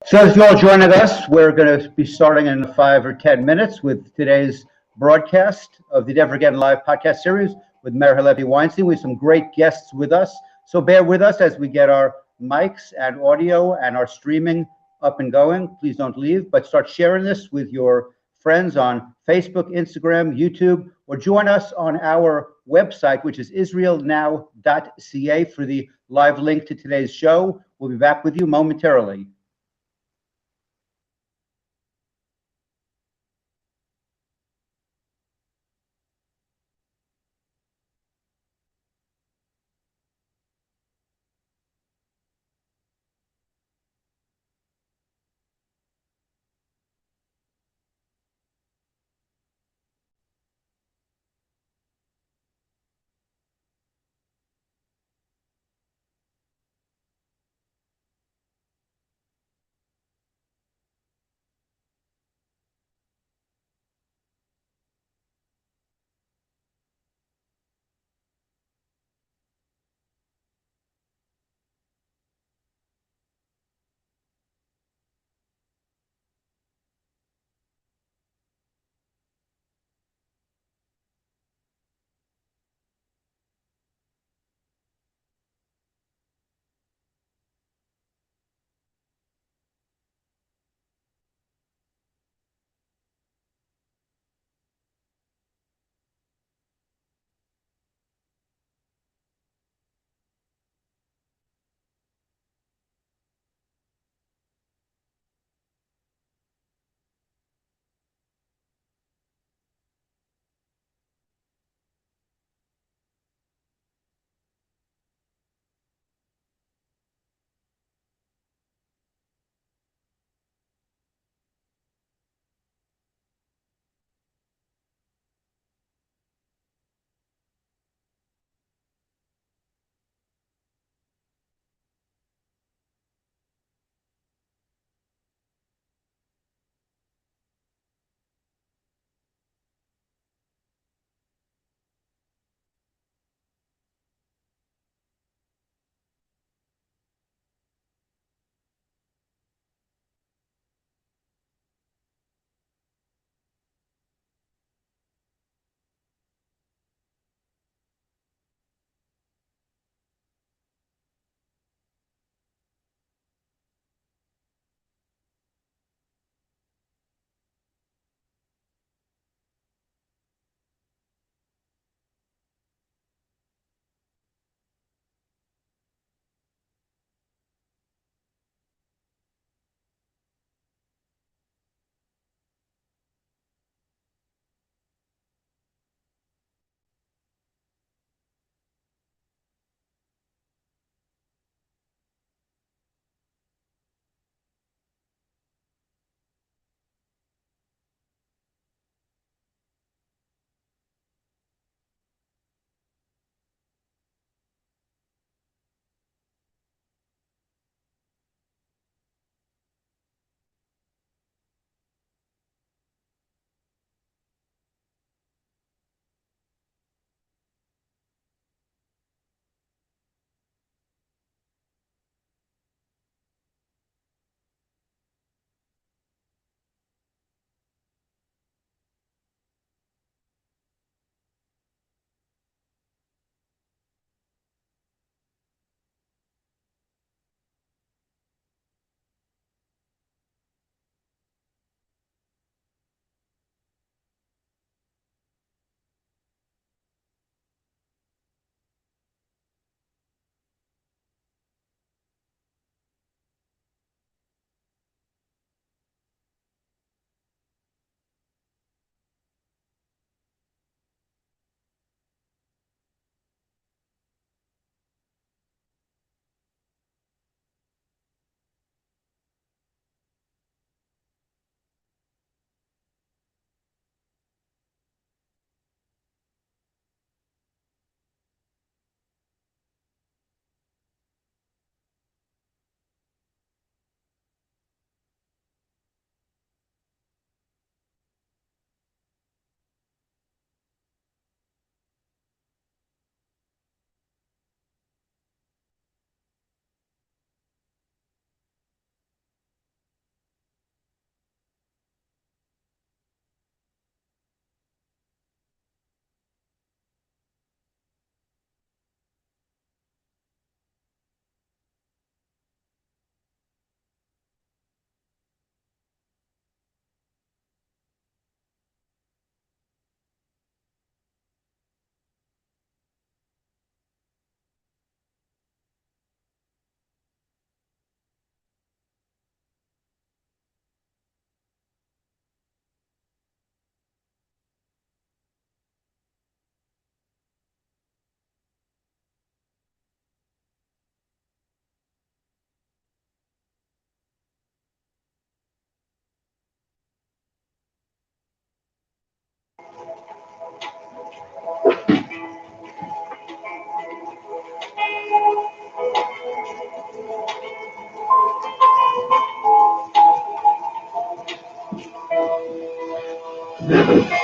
So as you're all joining us, we're going to be starting in 5 or 10 minutes with today's broadcast of the Never Again Live podcast series with Meir HaLevi Weinstein. We have some great guests with us. So bear with us as we get our mics and audio and our streaming up and going. Please don't leave, but start sharing this with your friends on Facebook, Instagram, YouTube, or join us on our website, which is israelnow.ca, for the live link to today's show. We'll be back with you momentarily.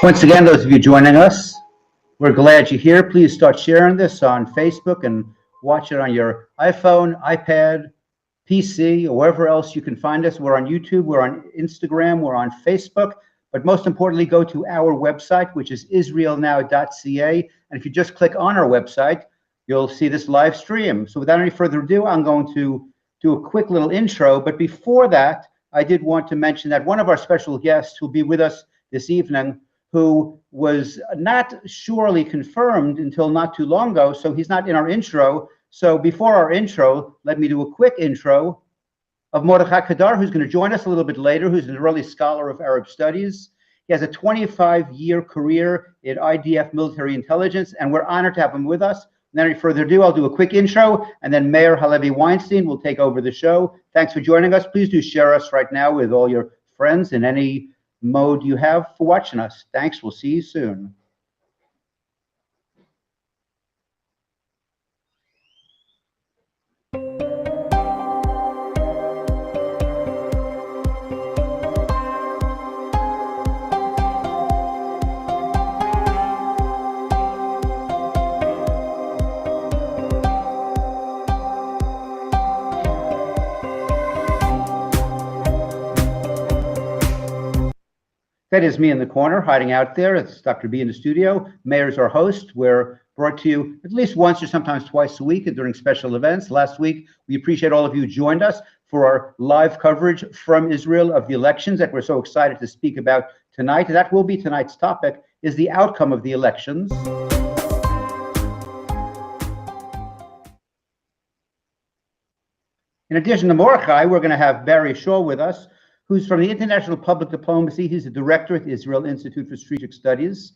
Once again, those of you joining us, we're glad you're here. Please start sharing this on Facebook and watch it on your iPhone, iPad, PC, or wherever else you can find us. We're on YouTube, we're on Instagram, we're on Facebook, but most importantly, go to our website, which is israelnow.ca. And if you just click on our website, you'll see this live stream. So without any further ado, I'm going to do a quick little intro. But before that, I did want to mention that one of our special guests who'll be with us this evening, who was not surely confirmed until not too long ago, so he's not in our intro. So before our intro, let me do a quick intro of Mordechai Kedar, who's going to join us a little bit later, who's an Israeli scholar of Arab studies. He has a 25-year career in IDF Military Intelligence, and we're honored to have him with us. Without any further ado, I'll do a quick intro, and then Meir HaLevi Weinstein will take over the show. Thanks for joining us. Please do share us right now with all your friends in any mode you have for watching us. Thanks. We'll see you soon. That is me in the corner, hiding out there. It's Dr. B in the studio. Meir's our host. We're brought to you at least once or sometimes twice a week during special events. Last week, we appreciate all of you who joined us for our live coverage from Israel of the elections that we're so excited to speak about tonight. And that will be tonight's topic, is the outcome of the elections. In addition to Mordechai, we're going to have Barry Shaw with us, who's from the International Public Diplomacy. He's the director at the Israel Institute for Strategic Studies.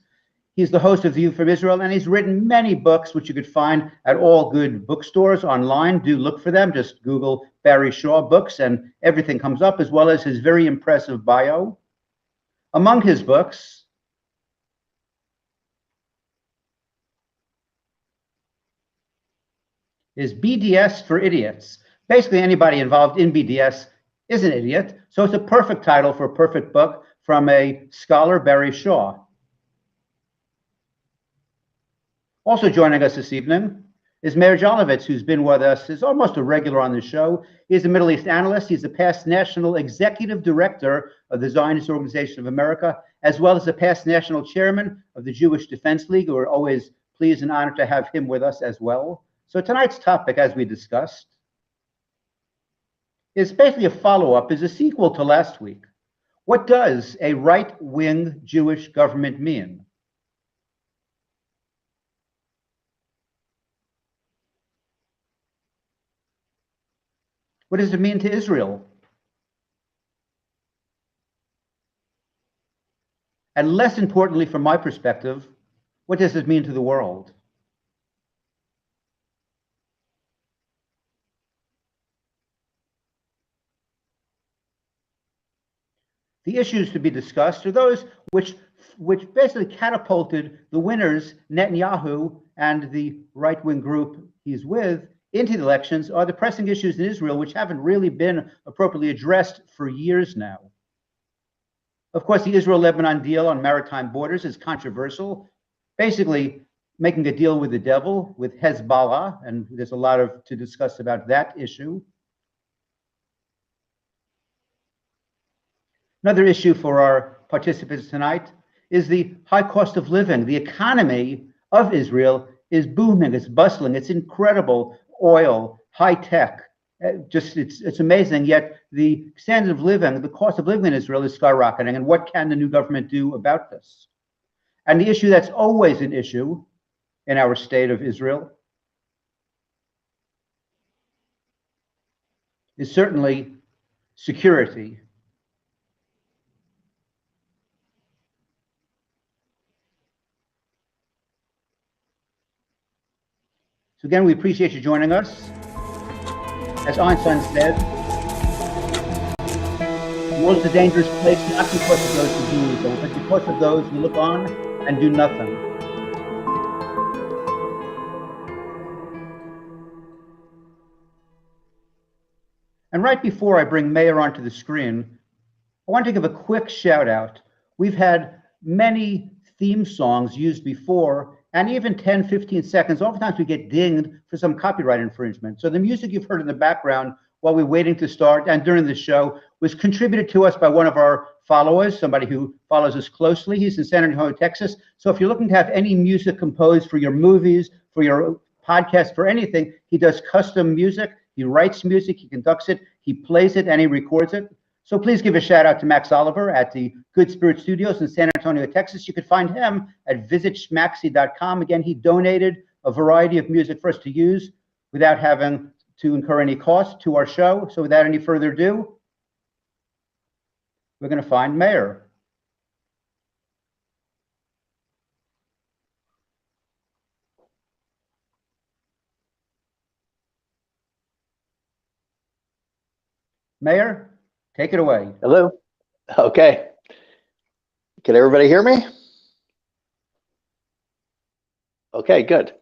He's the host of View from Israel, and he's written many books, which you could find at all good bookstores online. Do look for them. Just Google Barry Shaw books, and everything comes up, as well as his very impressive bio. Among his books is BDS for Idiots. Basically, anybody involved in BDS is an idiot. So it's a perfect title for a perfect book from a scholar, Barry Shaw. Also joining us this evening is Meir JOLOVITZ, who's been with us, is almost a regular on the show. He's a Middle East analyst. He's a past national executive director of the Zionist Organization of America, as well as a past national chairman of the Jewish Defense League. We're always pleased and honored to have him with us as well. So tonight's topic, as we discussed, is basically a follow-up, is a sequel to last week. What does a right-wing Jewish government mean? What does it mean to Israel? And less importantly, from my perspective, what does it mean to the world? The issues to be discussed are those which basically catapulted the winners, Netanyahu and the right-wing group he's with, into the elections, are the pressing issues in Israel, which haven't really been appropriately addressed for years now. Of course, the Israel-Lebanon deal on maritime borders is controversial, basically making a deal with the devil, with Hezbollah, and there's a lot to discuss about that issue. Another issue for our participants tonight is the high cost of living. The economy of Israel is booming, it's bustling, it's incredible. Oil, high tech, it's amazing. Yet the standard of living, the cost of living in Israel is skyrocketing. And what can the new government do about this? And the issue that's always an issue in our state of Israel is certainly security. So again, we appreciate you joining us. As Einstein said, the world is a dangerous place, not because of those who do evil, but because of those who look on and do nothing. And right before I bring Meir onto the screen, I want to give a quick shout out. We've had many theme songs used before, and even 10, 15 seconds, oftentimes we get dinged for some copyright infringement. So the music you've heard in the background while we're waiting to start and during the show was contributed to us by one of our followers, somebody who follows us closely. He's in San Antonio, Texas. So if you're looking to have any music composed for your movies, for your podcast, for anything, he does custom music. He writes music, he conducts it, he plays it, and he records it. So please give a shout out to Max Oliver at the Good Spirit Studios in San Antonio, Texas. You could find him at visitschmaxy.com. Again, he donated a variety of music for us to use without having to incur any cost to our show. So without any further ado, we're going to find Meir. Meir, take it away. Hello. Okay. Can everybody hear me? Okay, good.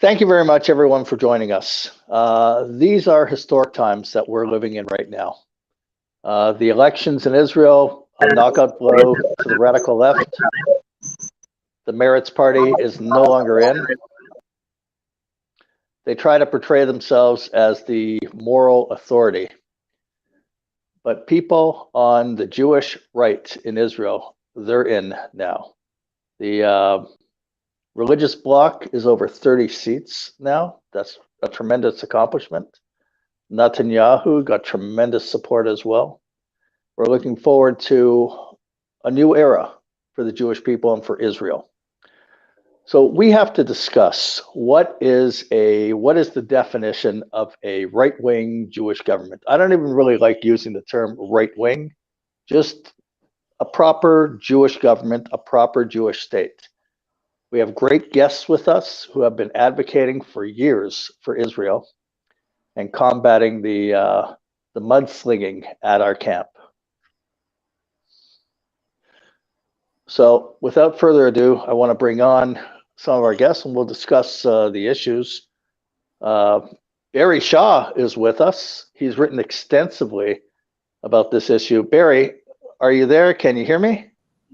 Thank you very much, everyone, for joining us. These are historic times that we're living in right now. The elections in Israel, a knockout blow to the radical left. The Meretz party is no longer in. They try to portray themselves as the moral authority. But people on the Jewish right in Israel, they're in now. The religious bloc is over 30 seats now. That's a tremendous accomplishment. Netanyahu got tremendous support as well. We're looking forward to a new era for the Jewish people and for Israel. So we have to discuss what is the definition of a right-wing Jewish government. I don't even really like using the term right-wing, just a proper Jewish government, a proper Jewish state. We have great guests with us who have been advocating for years for Israel and combating the mudslinging at our camp. So without further ado, I want to bring on some of our guests and we'll discuss the issues. Barry Shaw is with us. He's written extensively about this issue. Barry, are you there? Can you hear me?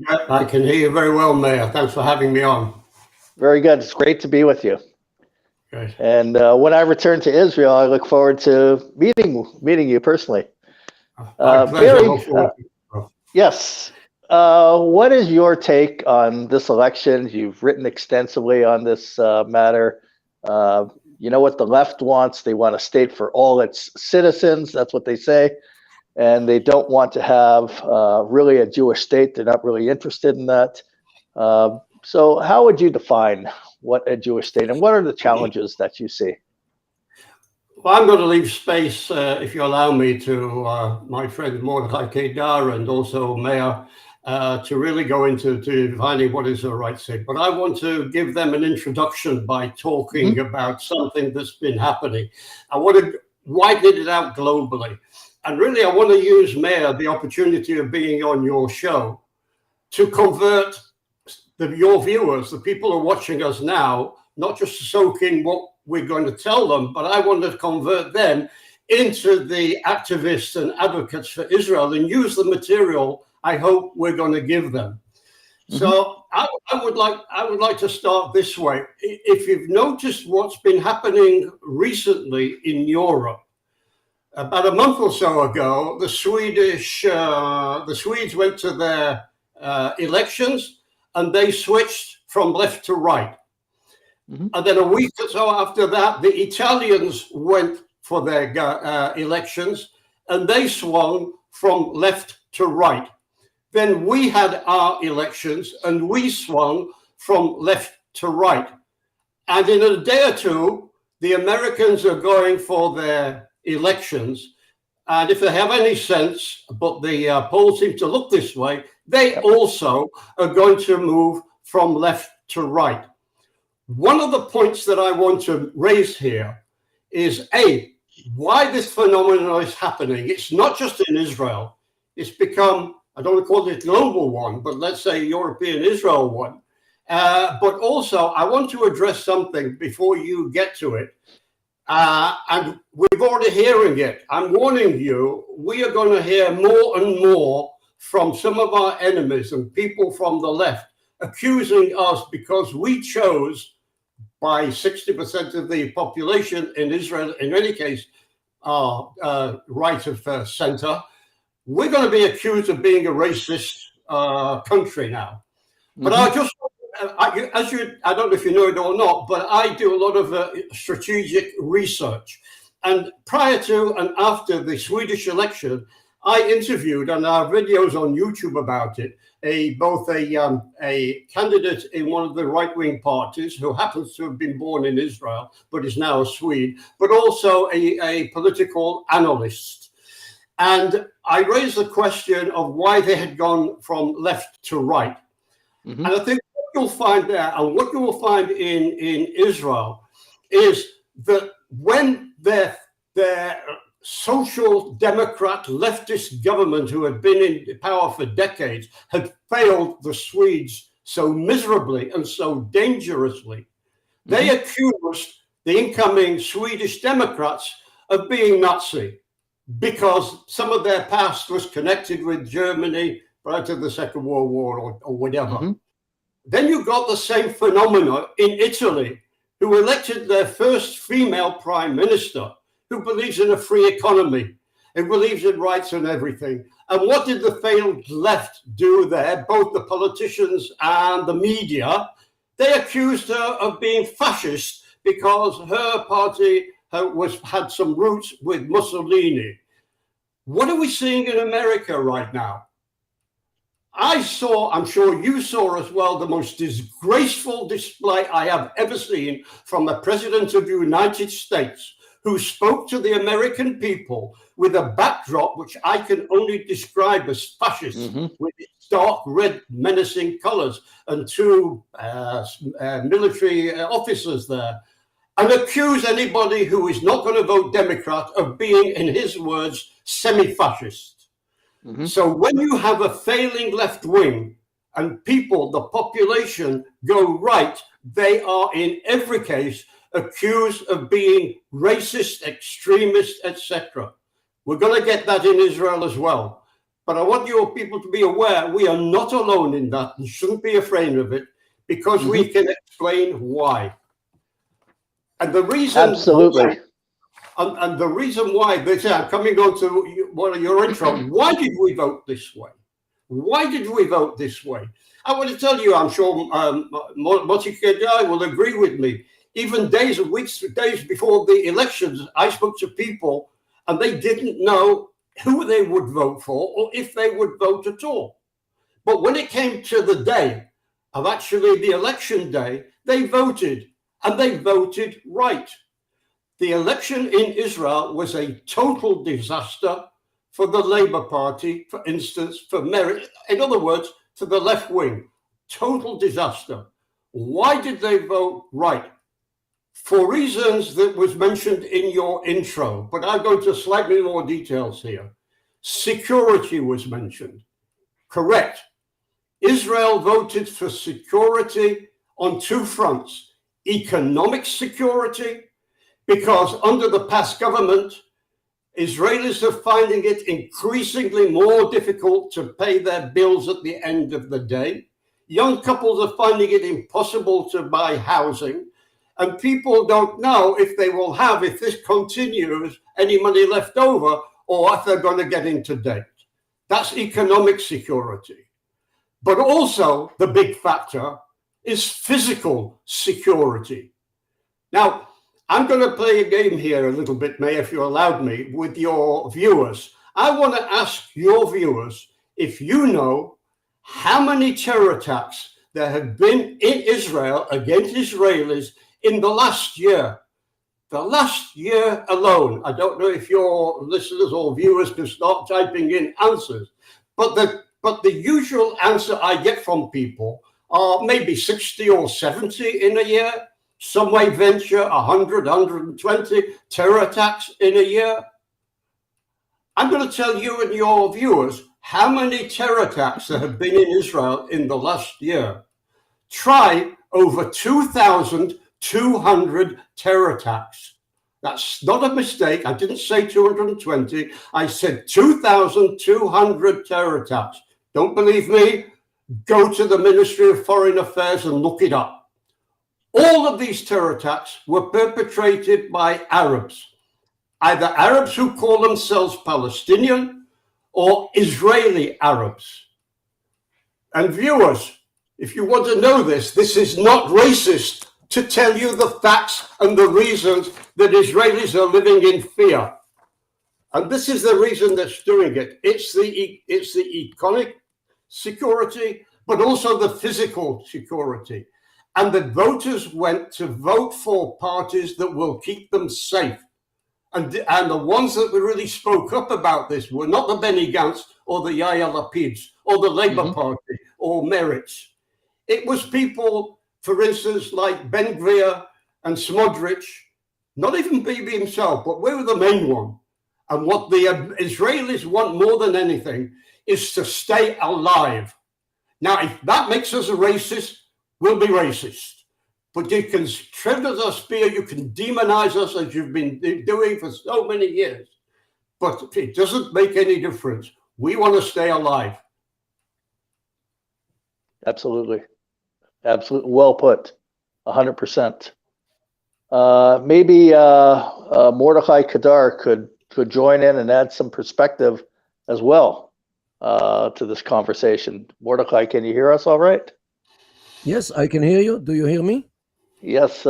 Yep, I can hear you very well, Meir. Thanks for having me on. Very good. It's great to be with you. Good. And when I return to Israel, I look forward to meeting you personally. Barry, yes. What is your take on this election? You've written extensively on this matter. You know what the left wants? They want a state for all its citizens. That's what they say. And they don't want to have really a Jewish state. They're not really interested in that. So how would you define what a Jewish state and what are the challenges that you see? Well, I'm going to leave space, if you allow me, to my friend Mordechai Kedar and also Meir to really go into defining what is a right state. But I want to give them an introduction by talking about something that's been happening. I want to widen it out globally. And really, I want to use, Meir, the opportunity of being on your show to convert your viewers, the people who are watching us now, not just to soak in what we're going to tell them, but I want to convert them into the activists and advocates for Israel and use the material I hope we're going to give them. So I would like to start this way. If you've noticed what's been happening recently in Europe, about a month or so ago, the Swedes went to their elections and they switched from left to right. And then a week or so after that, the Italians went for their elections and they swung from left to right. Then we had our elections and we swung from left to right. And in a day or two, the Americans are going for their elections. And if they have any sense, but the polls seem to look this way, they also are going to move from left to right. One of the points that I want to raise here is why this phenomenon is happening. It's not just in Israel. It's become, I don't want to call it a global one, but let's say European Israel one. But also, I want to address something before you get to it. And we're already hearing it. I'm warning you, we are going to hear more and more from some of our enemies and people from the left accusing us because we chose, by 60% of the population in Israel, in any case, right of center, we're going to be accused of being a racist country now. But I just, I don't know if you know it or not, but I do a lot of strategic research. And prior to and after the Swedish election, I interviewed, and our videos on YouTube about it, both a candidate in one of the right-wing parties who happens to have been born in Israel, but is now a Swede, but also a political analyst. And I raised the question of why they had gone from left to right. And I think what you'll find there, and what you will find in Israel, is that when their social democrat leftist government, who had been in power for decades, had failed the Swedes so miserably and so dangerously, they accused the incoming Swedish Democrats of being Nazi because some of their past was connected with Germany prior to the Second World War or whatever. Then you got the same phenomena in Italy, who elected their first female prime minister, who believes in a free economy, who believes in rights and everything. And what did the failed left do there, both the politicians and the media? They accused her of being fascist because her party had some roots with Mussolini. What are we seeing in America right now? I saw, I'm sure you saw as well, the most disgraceful display I have ever seen from the President of the United States, who spoke to the American people with a backdrop which I can only describe as fascist, with its dark red menacing colors and two military officers there, and accuse anybody who is not going to vote Democrat of being, in his words, semi-fascist. So when you have a failing left wing and people, the population, go right, they are in every case accused of being racist, extremist, etc. We're going to get that in Israel as well. But I want your people to be aware we are not alone in that and shouldn't be afraid of it, because we can explain why. And the reason... Absolutely. And the reason why, they say, I'm coming on to one of your intro, why did we vote this way? Why did we vote this way? I want to tell you, I'm sure MORDECHI KEDAR will agree with me. Even days and weeks, days before the elections, I spoke to people and they didn't know who they would vote for or if they would vote at all. But when it came to the day of actually the election day, they voted, and they voted right. The election in Israel was a total disaster for the Labour Party, for instance, for merit. In other words, for the left wing, total disaster. Why did they vote right? For reasons that was mentioned in your intro, but I'll go into slightly more details here. Security was mentioned. Correct. Israel voted for security on two fronts: economic security, because under the past government, Israelis are finding it increasingly more difficult to pay their bills at the end of the day. Young couples are finding it impossible to buy housing. And people don't know if they will have, if this continues, any money left over, or if they're going to get into debt. That's economic security. But also, the big factor is physical security. Now, I'm going to play a game here a little bit, May, if you allowed me, with your viewers. I want to ask your viewers if you know how many terror attacks there have been in Israel against Israelis in the last year. The last year alone. I don't know if your listeners or viewers can start typing in answers, but the usual answer I get from people are maybe 60 or 70 in a year. Some may venture 100, 120 terror attacks in a year. I'm going to tell you and your viewers how many terror attacks there have been in Israel in the last year. Try over 2,200 terror attacks. That's not a mistake. I didn't say 220. I said 2,200 terror attacks. Don't believe me? go to the Ministry of Foreign Affairs and look it up. All of these terror attacks were perpetrated by Arabs, either Arabs who call themselves Palestinian or Israeli Arabs. And viewers, if you want to know this, this is not racist to tell you the facts and the reasons that Israelis are living in fear. And this is the reason that's doing it. It's the economic security, but also the physical security. And the voters went to vote for parties that will keep them safe. And the ones that really spoke up about this were not the Benny Gantz or the Yair Lapids or the Labour Party or Meretz. It was people, for instance, like Ben Gvir and Smotrich, not even Bibi himself, but we were the main one. And what the Israelis want more than anything is to stay alive. Now, if that makes us a racist, we'll be racist. But you can trigger us fear, you can demonize us as you've been doing for so many years. But it doesn't make any difference. We want to stay alive. Absolutely. Absolutely. Well put. 100%. Maybe Mordechai Kedar could join in and add some perspective as well to this conversation. Mordechai, can you hear us all right? Yes, I can hear you. Do you hear me? Yes,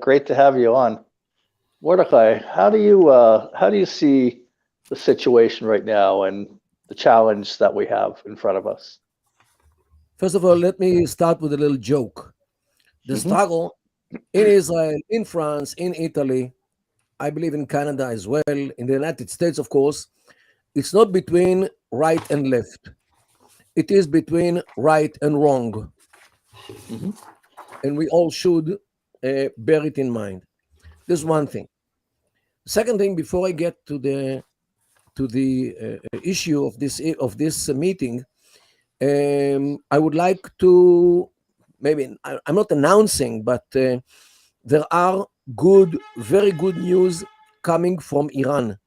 great to have you on. Mordechai, how do you see the situation right now and the challenge that we have in front of us? First of all, let me start with a little joke. The struggle in Israel, in France, in Italy, I believe in Canada as well, in the United States, of course, it's not between right and left. It is between right and wrong. And we all should bear it in mind. This is one thing. Second thing, before I get to the issue of this meeting, I would like to, maybe I'm not announcing, but there are very good news coming from Iran.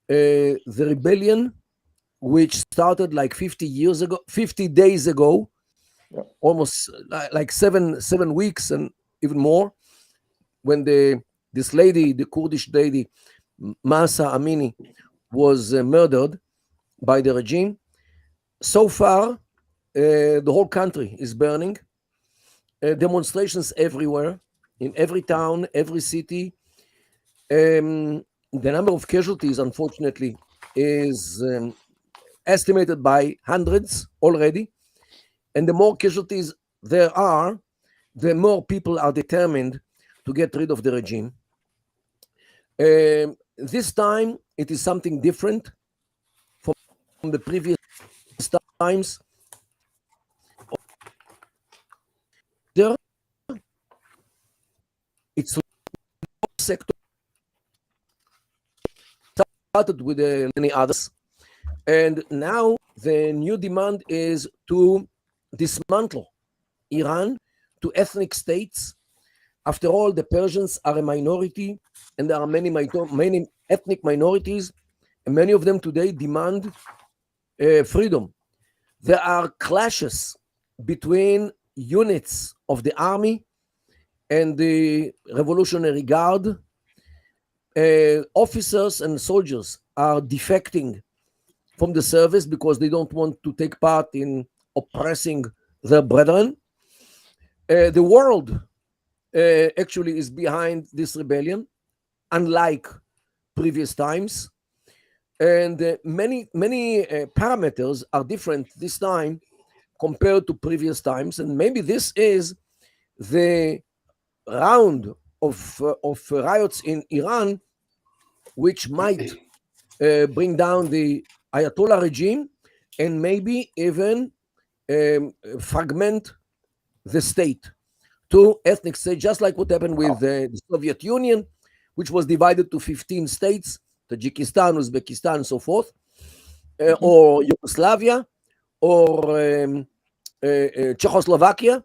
The rebellion, which started like 50 days ago, almost like seven weeks and even more, when this lady, the Kurdish lady, Mahsa Amini, was murdered by the regime. So far, the whole country is burning. Demonstrations everywhere, in every town, every city. The number of casualties, unfortunately, is estimated by hundreds already. And the more casualties there are, the more people are determined to get rid of the regime. This time, it is something different from the previous times. It's sector started with many others, and now the new demand is to dismantle Iran to ethnic states. After all, the Persians are a minority, and there are many ethnic minorities, and many of them today demand freedom. There are clashes between units of the army and the Revolutionary Guard. Officers and soldiers are defecting from the service because they don't want to take part in oppressing their brethren. The world actually is behind this rebellion, unlike previous times. And many parameters are different this time compared to previous times. And maybe this is the round of riots in Iran, which might bring down the Ayatollah regime and maybe even fragment the state to ethnic states, just like what happened with the Soviet Union, which was divided to 15 states, Tajikistan, Uzbekistan, and so forth, or Yugoslavia, or Czechoslovakia,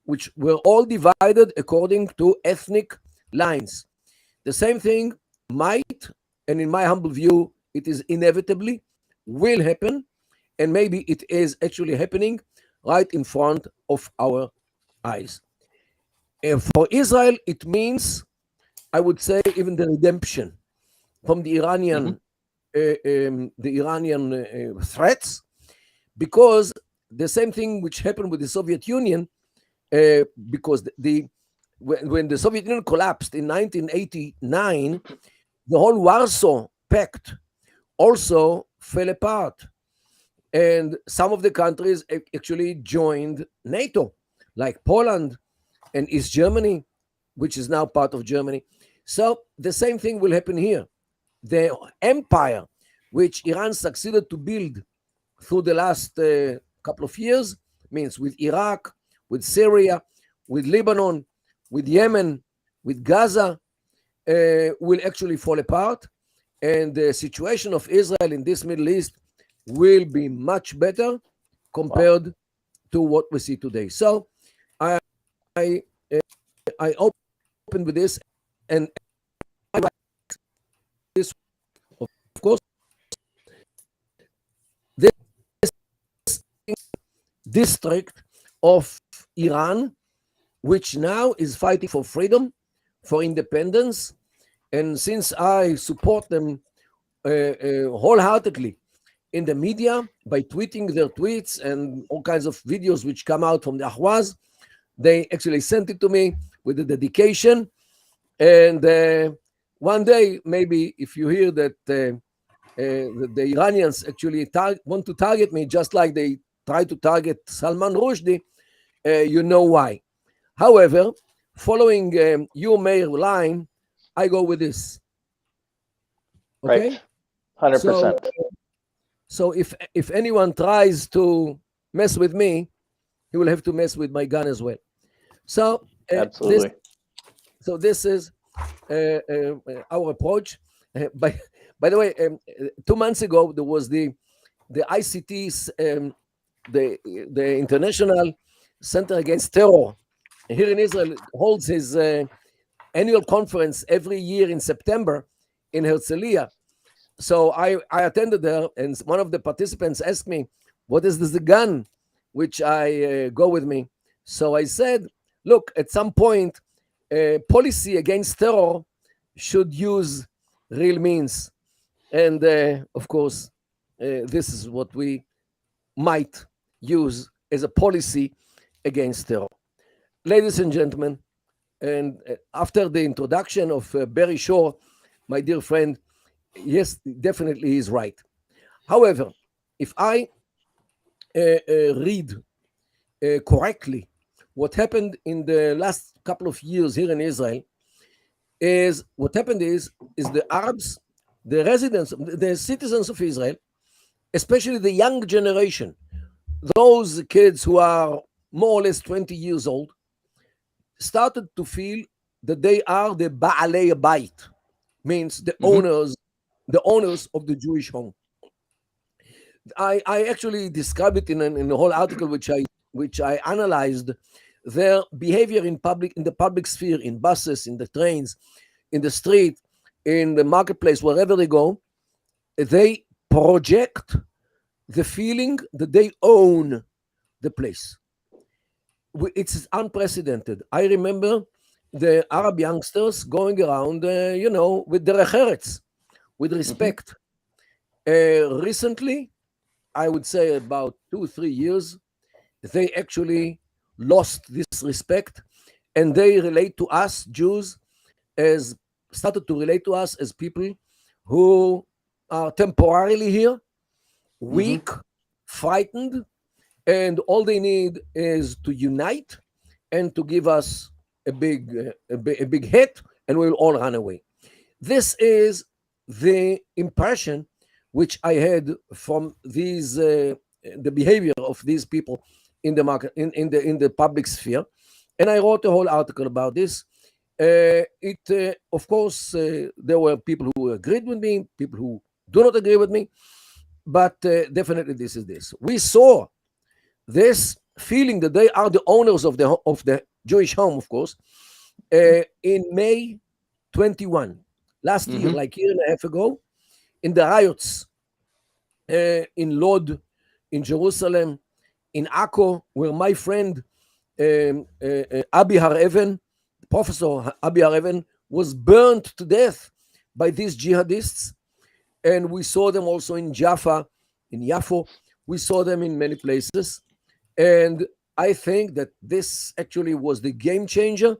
which were all divided according to ethnic lines. The same thing might, and in my humble view, it is inevitably will happen, and maybe it is actually happening right in front of our eyes. And for Israel, it means, I would say, even the redemption from the Iranian threats, because the same thing which happened with the Soviet Union, because when the Soviet Union collapsed in 1989, the whole Warsaw Pact also fell apart. And some of the countries actually joined NATO, like Poland and East Germany, which is now part of Germany. So the same thing will happen here. The empire which Iran succeeded to build through the last couple of years, means with Iraq, with Syria, with Lebanon, with Yemen, with Gaza, will actually fall apart. And the situation of Israel in this Middle East will be much better compared to what we see today. So I open with this, and this, of course, this district of Iran, which now is fighting for freedom, for independence, and since I support them wholeheartedly in the media by tweeting their tweets and all kinds of videos which come out from the Ahwaz, they actually sent it to me with a dedication. And one day, maybe if you hear that the Iranians actually want to target me, just like they try to target Salman Rushdie, you know why. However, following your Meir line, I go with this. Okay? Right. 100%. So if anyone tries to mess with me, he will have to mess with my gun as well. So Absolutely. This is our approach. By the way, 2 months ago there was the ICT, the International Center Against Terror here in Israel holds his annual conference every year in September in Herzliya. So I attended there, and one of the participants asked me, what is this gun which I go with me? So I said, look, at some point, policy against terror should use real means. And of course, this is what we might use as a policy against terror. Ladies and gentlemen, and after the introduction of Barry Shore, my dear friend, yes, definitely he's right. However, if I read correctly what happened in the last couple of years here in Israel, is what happened is the Arabs, the residents, the citizens of Israel, especially the young generation, those kids who are more or less 20 years old, started to feel that they are the Ba'alei Bayit, means the owners of the Jewish home. I actually described it in a whole article which I analyzed their behavior in the public sphere, in buses, in the trains, in the street, in the marketplace, wherever they go. They project the feeling that they own the place. It's unprecedented. I remember the Arab youngsters going around, with the recheretz, with respect. Recently, I would say about 2-3 years, they actually lost this respect, and they relate to us Jews started to relate to us as people who are temporarily here, weak, frightened, and all they need is to unite and to give us a big hit, and we'll all run away. This is the impression which I had from these the behavior of these people in the market, in the public sphere, and I wrote a whole article about this. Of course, there were people who agreed with me, people who do not agree with me, but definitely this is this. We saw this feeling that they are the owners of the Jewish home, of course, in May 21, last year, like a year and a half ago, in the riots in Lod, in Jerusalem, in Akko, where my friend Abi Har-Even, Professor Abi Har-Even, was burned to death by these jihadists. And we saw them also in Jaffa, in Yafo. We saw them in many places. And I think that this actually was the game changer,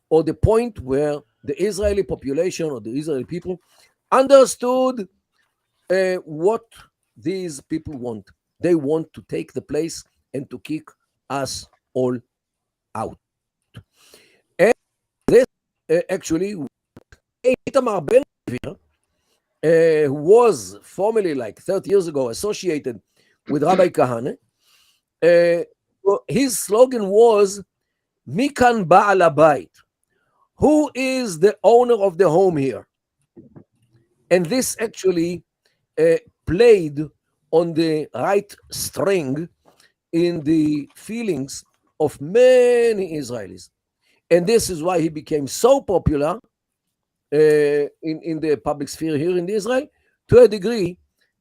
or the point where the Israeli population or the Israeli people understood what these people want. They want to take the place and to kick us all out. And this actually, Itamar Ben-Gvir, who was formerly, like 30 years ago, associated with Rabbi Kahane, his slogan was, Mikan Ba'al Habayit. Who is the owner of the home here? And this actually played on the right string in the feelings of many Israelis. And this is why he became so popular in the public sphere here in Israel, to a degree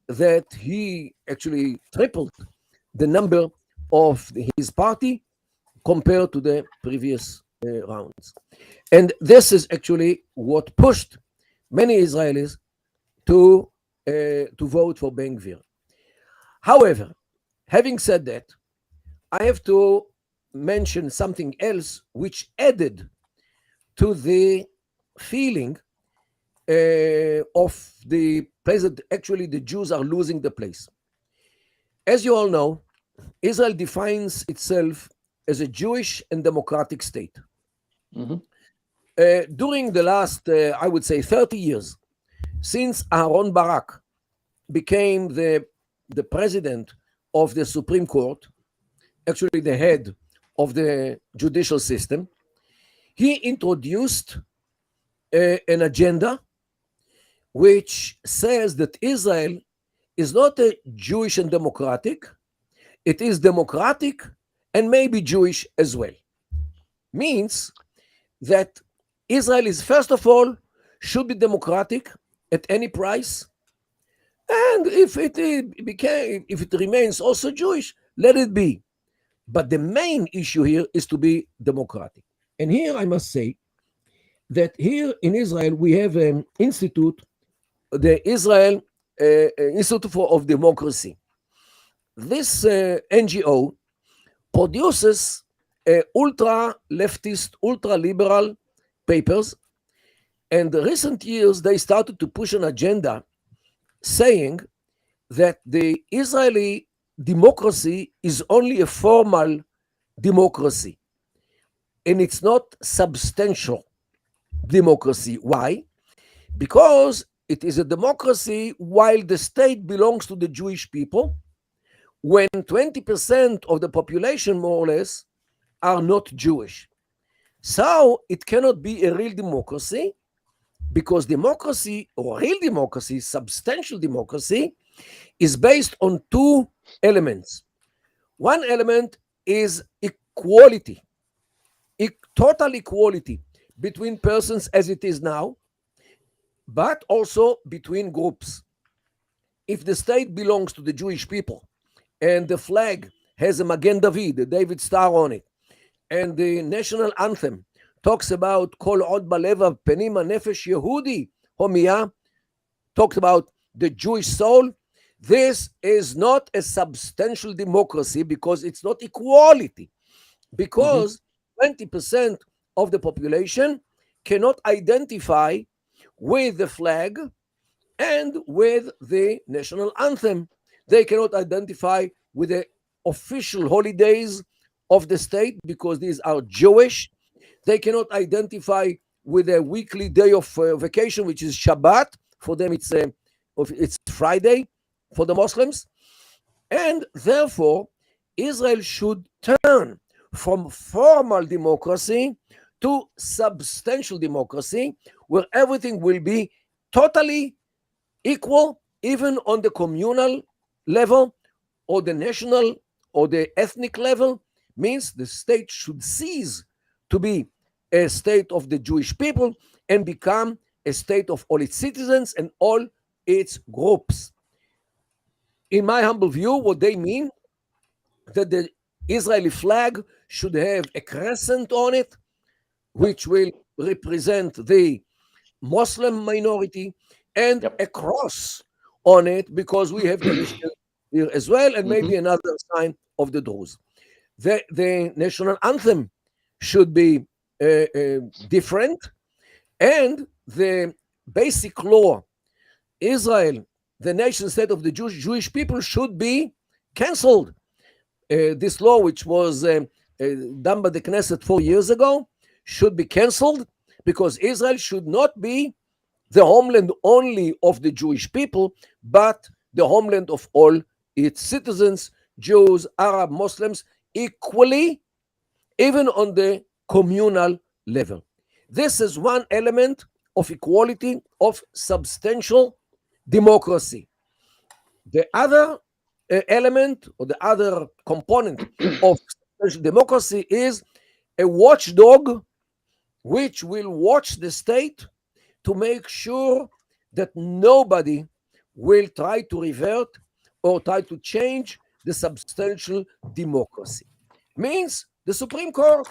that he actually tripled the number of his party compared to the previous rounds. And this is actually what pushed many Israelis to vote for Ben-Gvir. However, having said that, I have to mention something else which added to the feeling of the place that actually the Jews are losing the place. As you all know, Israel defines itself as a Jewish and democratic state. Mm-hmm. During the last, I would say, 30 years, since Aaron Barak became the president of the Supreme Court, actually the head of the judicial system, he introduced an agenda which says that Israel is not a Jewish and democratic, it is democratic and maybe Jewish as well. Means that Israel is, first of all, should be democratic at any price, and if it remains also Jewish, let it be. But the main issue here is to be democratic. And here I must say that here in Israel we have an institute, the Israel Institute of Democracy. This NGO produces ultra-leftist, ultra-liberal papers, and in recent years they started to push an agenda saying that the Israeli democracy is only a formal democracy and it's not substantial democracy. Why? Because it is a democracy while the state belongs to the Jewish people, when 20% of the population, more or less, are not Jewish. So it cannot be a real democracy, because democracy, or real democracy, substantial democracy, is based on two elements. One element is equality, total equality between persons as it is now, but also between groups. If the state belongs to the Jewish people and the flag has a Magen David, the David star on it, and the national anthem talks about Kol Od Balev Penim Nefesh Yehudi Homiya, talks about the Jewish soul, this is not a substantial democracy because it's not equality. Because 20% of the population cannot identify with the flag and with the national anthem. They cannot identify with the official holidays of the state because these are Jewish. They cannot identify with a weekly day of vacation, which is Shabbat. For them, it's Friday for the Muslims. And therefore, Israel should turn from formal democracy to substantial democracy, where everything will be totally equal, even on the communal level or the national or the ethnic level. Means the state should cease to be a state of the Jewish people and become a state of all its citizens and all its groups. In my humble view, what they mean, that the Israeli flag should have a crescent on it, which will represent the Muslim minority, and a cross on it, because we have tradition here as well, and maybe another sign of the Druze. The national anthem should be different, and the basic law, Israel, the nation state of the Jewish people, should be cancelled. This law, which was done by the Knesset 4 years ago, should be cancelled, because Israel should not be the homeland only of the Jewish people, but the homeland of all its citizens, Jews, Arab, Muslims, equally, even on the communal level. This is one element of equality, of substantial democracy. The other element, or the other component of substantial democracy, is a watchdog which will watch the state to make sure that nobody will try to revert or try to change the substantial democracy. Means the Supreme Court,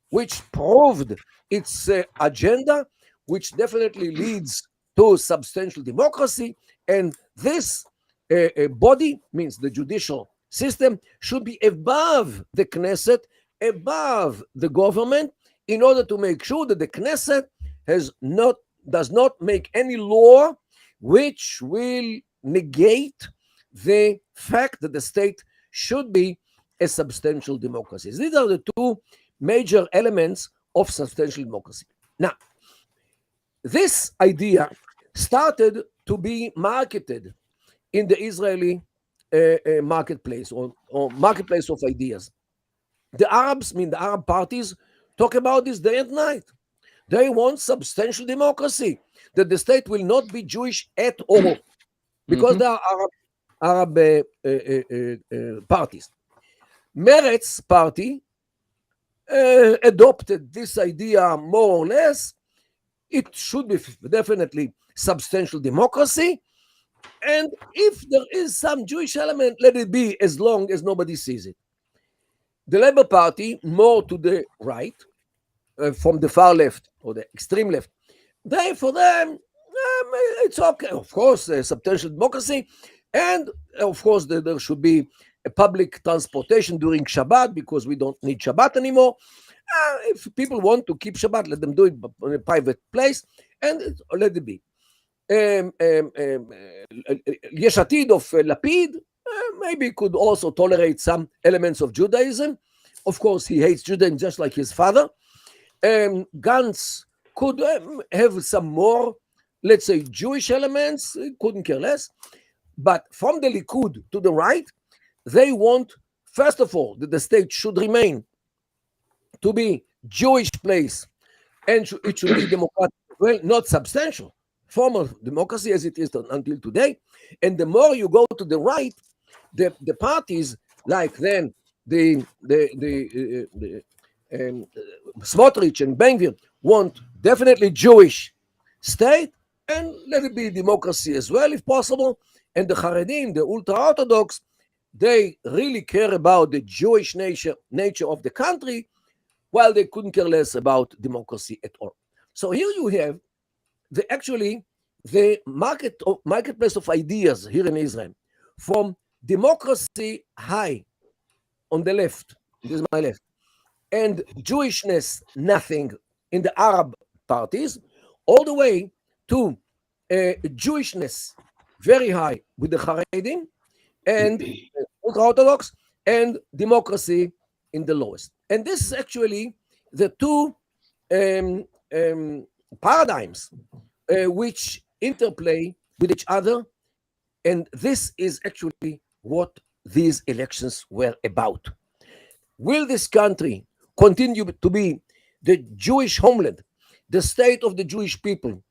which proved its agenda, which definitely leads to substantial democracy, and this body, means the judicial system, should be above the Knesset, above the government, in order to make sure that the Knesset does not make any law which will negate the fact that the state should be a substantial democracy. These are the two major elements of substantial democracy. Now, this idea started to be marketed in the Israeli marketplace, or marketplace of ideas. The Arabs, the Arab parties, talk about this day and night. They want substantial democracy, that the state will not be Jewish at all, because there are Arab parties. Meretz party adopted this idea more or less. It should be definitely substantial democracy, and if there is some Jewish element, let it be, as long as nobody sees it. The Labour Party, more to the right, from the far left or the extreme left, for them, it's okay. Of course, substantial democracy, and of course there should be a public transportation during Shabbat, because we don't need Shabbat anymore. If people want to keep Shabbat, let them do it in a private place, and let it be. Yesh Atid of Lapid maybe could also tolerate some elements of Judaism. Of course, he hates Judaism just like his father. Gantz could have some more, let's say, Jewish elements, couldn't care less. But from the Likud to the right, they want, first of all, that the state should remain to be Jewish place, and it should be democratic, well, not substantial, formal democracy as it is until today. And the more you go to the right, the parties like then the Smotrich and Ben-Gvir want definitely Jewish state, and let it be democracy as well if possible. And the Haredim, the ultra-Orthodox, they really care about the Jewish nature of the country, while they couldn't care less about democracy at all. So here you have the marketplace of ideas here in Israel, from democracy high on the left, this is my left, and Jewishness nothing in the Arab parties, all the way to Jewishness very high with the Haredim and ultra-Orthodox, and democracy in the lowest. And this is actually the two paradigms which interplay with each other, and this is actually what these elections were about. Will this country continue to be the Jewish homeland, the state of the Jewish people,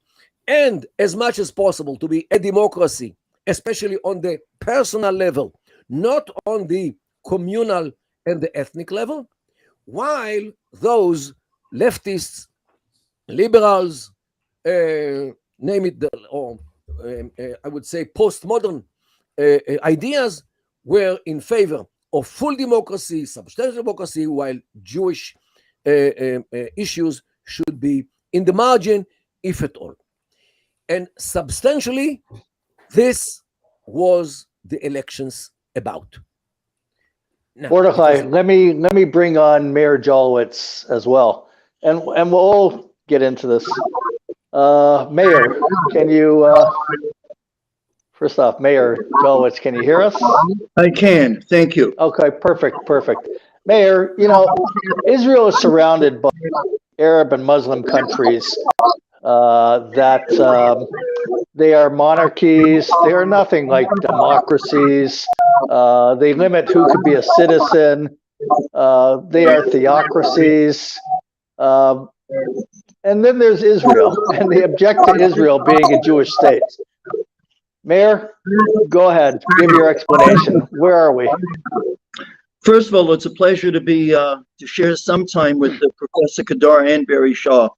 and as much as possible to be a democracy, especially on the personal level, not on the communal and the ethnic level, while those leftists, liberals, name it, or I would say postmodern ideas, were in favor of full democracy, substantial democracy, while Jewish issues should be in the margin, if at all. And substantially, this was the elections about. Now, Mordechai, let me bring on Mayor JOLOVITZ as well, and we'll all get into this. Mayor, can you first off, Mayor JOLOVITZ, can you hear us? I can. Thank you. Okay, perfect. Mayor, you know, Israel is surrounded by Arab and Muslim countries that they are monarchies. They are nothing like democracies. They limit who could be a citizen. They are theocracies. And then there's Israel, and they object to Israel being a Jewish state. Mayor, go ahead. Give your explanation. Where are we? First of all, it's a pleasure to be to share some time with Professor Kedar and Barry Shaw,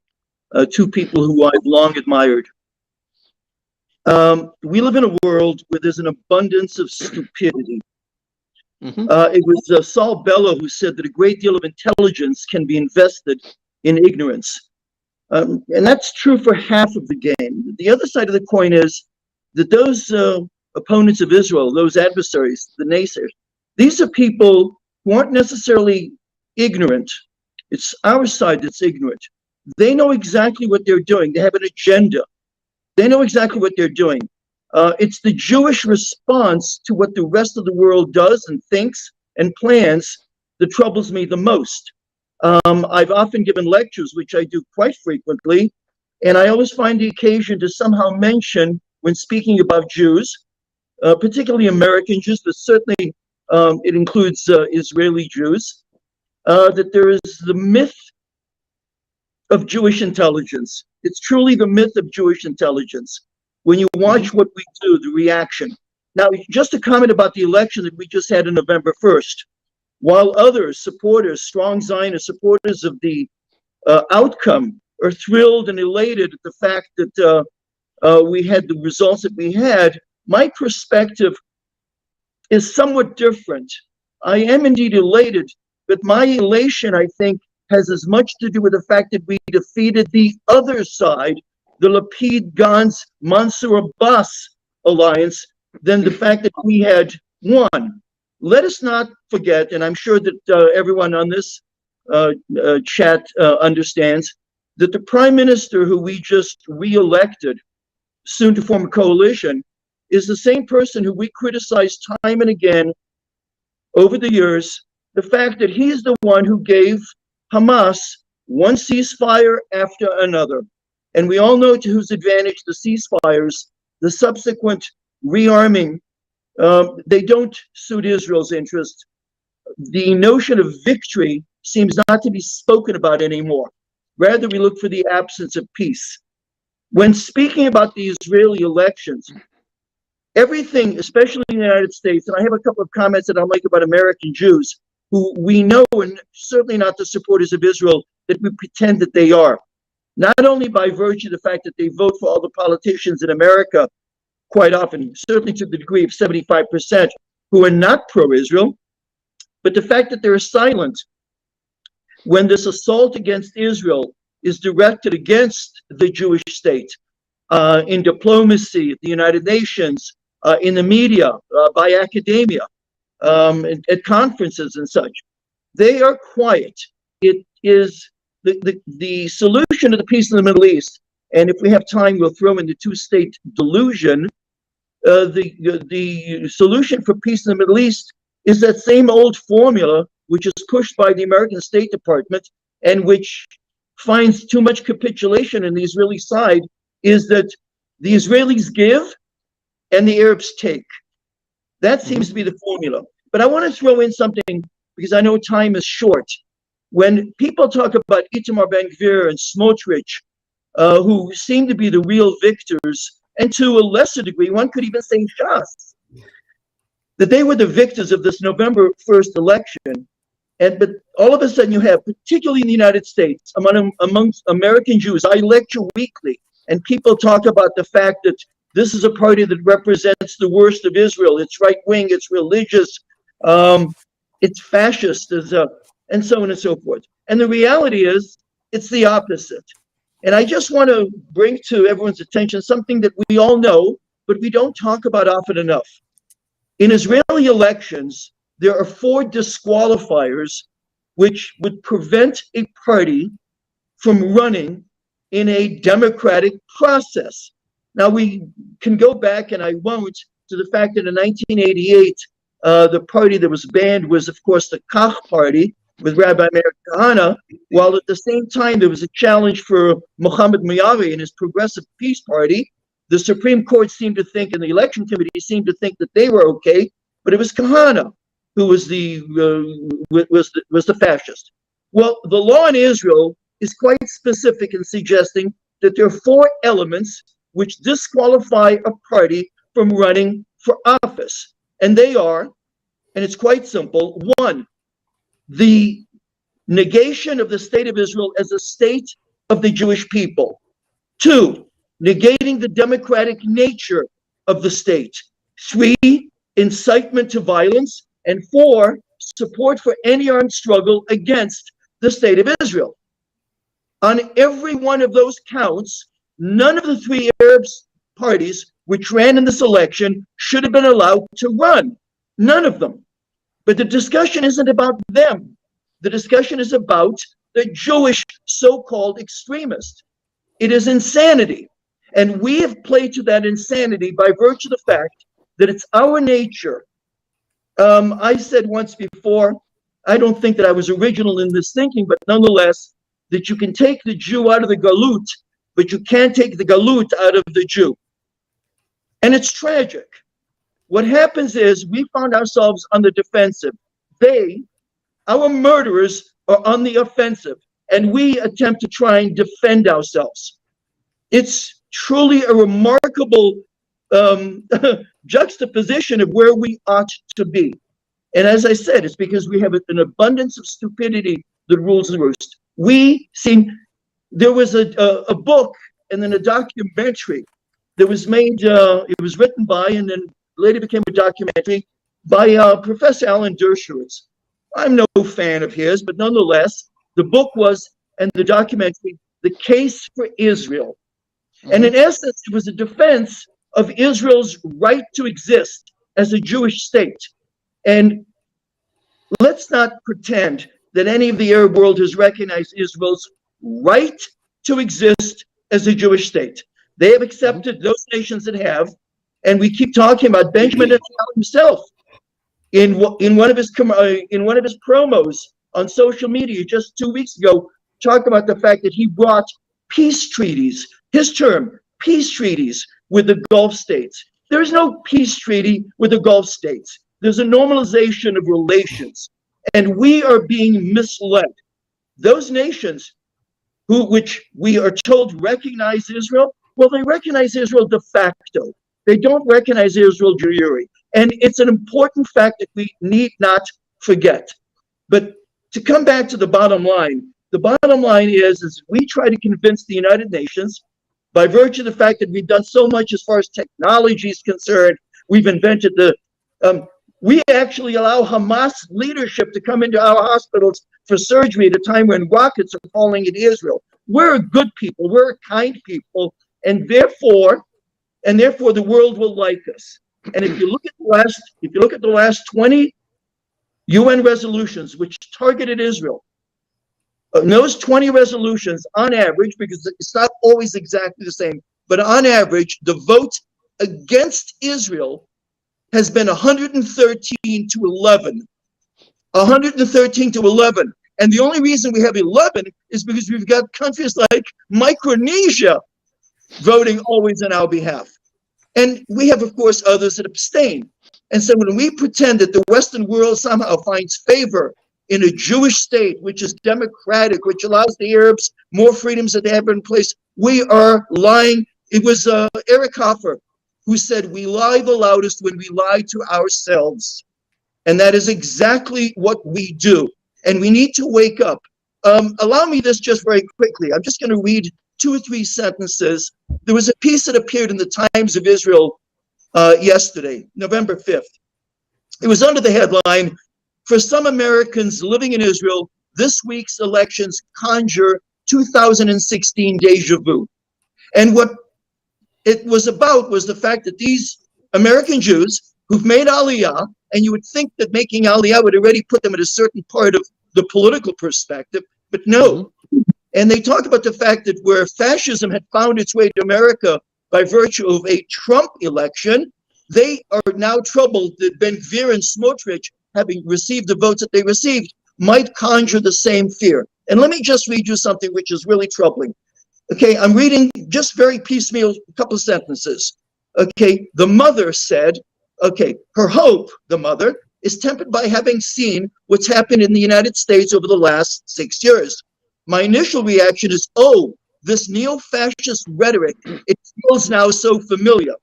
two people who I've long admired. We live in a world where there's an abundance of stupidity. It was Saul Bellow who said that a great deal of intelligence can be invested in ignorance. And that's true for half of the game. The other side of the coin is that those opponents of Israel, those adversaries, the naysayers, these are people who aren't necessarily ignorant. It's our side that's ignorant. They know exactly what they're doing. They have an agenda. They know exactly what they're doing. It's the Jewish response to what the rest of the world does and thinks and plans that troubles me the most. I've often given lectures, which I do quite frequently, and I always find the occasion to somehow mention, when speaking about Jews, particularly American Jews, but certainly it includes Israeli Jews, that there is the myth of Jewish intelligence. It's truly the myth of Jewish intelligence. When you watch what we do, the reaction. Now, just a comment about the election that we just had on November 1st. While others, supporters, strong Zionist supporters of the outcome, are thrilled and elated at the fact that we had the results that we had, my perspective is somewhat different. I am indeed elated, but my elation, I think, has as much to do with the fact that we defeated the other side, the Lapid-Gantz Mansour Abbas alliance, than the fact that we had won. Let us not forget, and I'm sure that everyone on this chat understands, that the prime minister who we just re-elected, soon to form a coalition, is the same person who we criticized time and again over the years, the fact that he's the one who gave Hamas one ceasefire after another. And we all know to whose advantage the ceasefires, the subsequent rearming, they don't suit Israel's interest. The notion of victory seems not to be spoken about anymore. Rather, we look for the absence of peace. When speaking about the Israeli elections, everything, especially in the United States, and I have a couple of comments that I'll make about American Jews, who we know are certainly not the supporters of Israel that we pretend that they are. Not only by virtue of the fact that they vote for all the politicians in America, quite often, certainly to the degree of 75%, who are not pro-Israel, but the fact that they're silent when this assault against Israel is directed against the Jewish state, in diplomacy, at the United Nations, in the media, by academia, at conferences and such. They are quiet. It is the solution to the peace in the Middle East, and if we have time, we'll throw in the two-state delusion. The solution for peace in the Middle East is that same old formula, which is pushed by the American State Department and which finds too much capitulation in the Israeli side, is that the Israelis give and the Arabs take. That seems to be the formula. But I want to throw in something, because I know time is short. When people talk about Itamar Ben-Gvir and Smotrich, who seem to be the real victors, and to a lesser degree, one could even say Shas, that they were the victors of this November 1st election. But all of a sudden you have, particularly in the United States, amongst American Jews, I lecture weekly, and people talk about the fact that this is a party that represents the worst of Israel. It's right-wing, it's religious. it's fascist, and so on and so forth. And the reality is, it's the opposite. And I just want to bring to everyone's attention something that we all know, but we don't talk about often enough. In Israeli elections, there are 4 disqualifiers which would prevent a party from running in a democratic process. Now, we can go back, and I won't, to the fact that in 1988, the party that was banned was, of course, the Kach party with Rabbi Meir Kahane, while at the same time there was a challenge for Mohammed Miyari and his Progressive Peace Party. The Supreme Court seemed to think, and the election committee seemed to think that they were okay, but it was Kahane who was the fascist. Well, the law in Israel is quite specific in suggesting that there are 4 elements which disqualify a party from running for office. And they are, and it's quite simple: 1, the negation of the state of Israel as a state of the Jewish people; 2, negating the democratic nature of the state; 3, incitement to violence; and 4, support for any armed struggle against the state of Israel. On every one of those counts, none of the 3 Arab parties which ran in this election should have been allowed to run. None of them. But the discussion isn't about them. The discussion is about the Jewish so-called extremists. It is insanity. And we have played to that insanity by virtue of the fact that it's our nature. I said once before, I don't think that I was original in this thinking, but nonetheless, that you can take the Jew out of the galut, but you can't take the galut out of the Jew. And it's tragic. What happens is we found ourselves on the defensive. Our murderers, are on the offensive, and we attempt to try and defend ourselves. It's truly a remarkable juxtaposition of where we ought to be. And as I said, it's because we have an abundance of stupidity that rules the roost. There was a book and then a documentary that was made, it was written by, and then later became a documentary by Professor Alan Dershowitz. I'm no fan of his, but nonetheless, the book was, and the documentary, The Case for Israel. And in essence, it was a defense of Israel's right to exist as a Jewish state. And let's not pretend that any of the Arab world has recognized Israel's right to exist as a Jewish state. They have accepted those nations that have, and we keep talking about Benjamin Netanyahu himself in one of his promos on social media just 2 weeks ago, talked about the fact that he brought peace treaties, his term, peace treaties with the Gulf states. There is no peace treaty with the Gulf states. There's a normalization of relations, and we are being misled. Those nations which we are told recognize Israel, well, they recognize Israel de facto. They don't recognize Israel de jure. And it's an important fact that we need not forget. But to come back to the bottom line is we try to convince the United Nations, by virtue of the fact that we've done so much as far as technology is concerned, we've invented we actually allow Hamas leadership to come into our hospitals for surgery at a time when rockets are falling in Israel. We're a good people, we're a kind people, and therefore the world will like us. And if you look at the last 20 UN resolutions which targeted Israel, those 20 resolutions, on average, because it's not always exactly the same, but on average, the vote against Israel has been 113 to 11. 113 to 11. And the only reason we have 11 is because we've got countries like Micronesia voting always on our behalf. And we have, of course, others that abstain. And so when we pretend that the Western world somehow finds favor in a Jewish state, which is democratic, which allows the Arabs more freedoms than they have in place, we are lying. It was Eric Hoffer who said, we lie the loudest when we lie to ourselves. And that is exactly what we do. And we need to wake up. Allow me this just very quickly. I'm just going to read 2 or 3 sentences. There was a piece that appeared in the Times of Israel yesterday, November 5th. It was under the headline, For some Americans living in Israel, this week's elections conjure 2016 deja vu. And what it was about was the fact that these American Jews who've made Aliyah, and you would think that making Aliyah would already put them at a certain part of the political perspective, but no. And they talk about the fact that where fascism had found its way to America by virtue of a Trump election, they are now troubled that Ben-Gvir and Smotrich, having received the votes that they received, might conjure the same fear. And let me just read you something which is really troubling. Okay, I'm reading just very piecemeal, a couple of sentences. Okay, the mother said, okay, her hope, the mother, is tempered by having seen what's happened in the United States over the last 6 years. My initial reaction is, oh, this neo-fascist rhetoric, it feels now so familiar.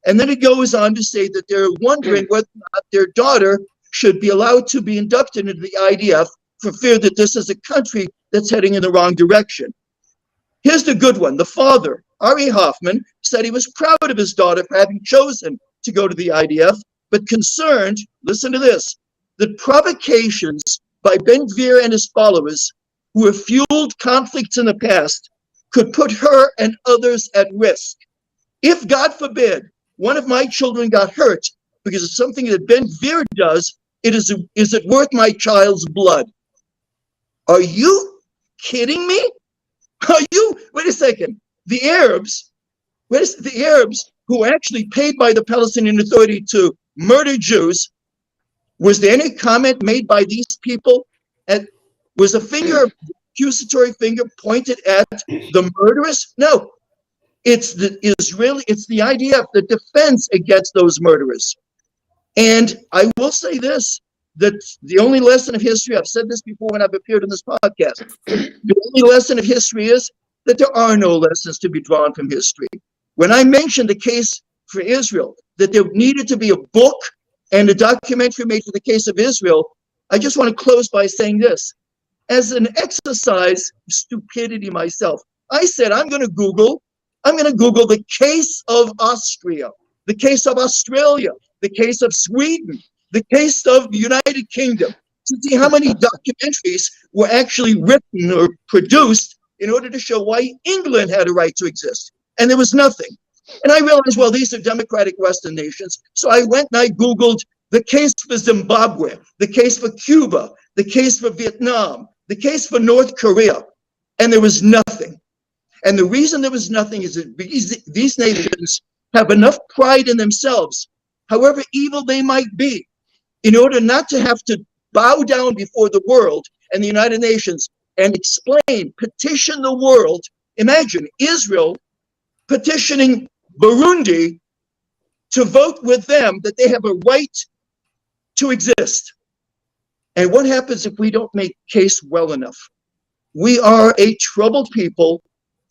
And then it goes on to say that they're wondering whether or not their daughter should be allowed to be inducted into the IDF for fear that this is a country that's heading in the wrong direction. Here's the good one. The father, Ari Hoffman, said he was proud of his daughter for having chosen to go to the IDF, but concerned, listen to this, that provocations by Ben-Gvir and his followers who have fueled conflicts in the past could put her and others at risk. If, God forbid, one of my children got hurt because of something that Ben-Gvir does, is it worth my child's blood? Are you kidding me? Are you, wait a second, the Arabs who actually paid by the Palestinian Authority to murder Jews, was there any comment made by these people? Was a accusatory finger pointed at the murderers? No, it's the IDF, the defense against those murderers. And I will say this, that the only lesson of history, I've said this before when I've appeared on this podcast, the only lesson of history is that there are no lessons to be drawn from history. When I mentioned the case for Israel, that there needed to be a book and a documentary made for the case of Israel, I just want to close by saying this. As an exercise of stupidity myself, I said, I'm going to Google the case of Austria, the case of Australia, the case of Sweden, the case of the United Kingdom, to see how many documentaries were actually written or produced in order to show why England had a right to exist. And there was nothing. And I realized, well, these are democratic Western nations. So I went and I Googled the case for Zimbabwe, the case for Cuba, the case for Vietnam, the case for North Korea, and there was nothing. And the reason there was nothing is that these nations have enough pride in themselves, however evil they might be, in order not to have to bow down before the world and the United Nations and explain, petition the world. Imagine Israel petitioning Burundi to vote with them that they have a right to exist. And what happens if we don't make case well enough? We are a troubled people.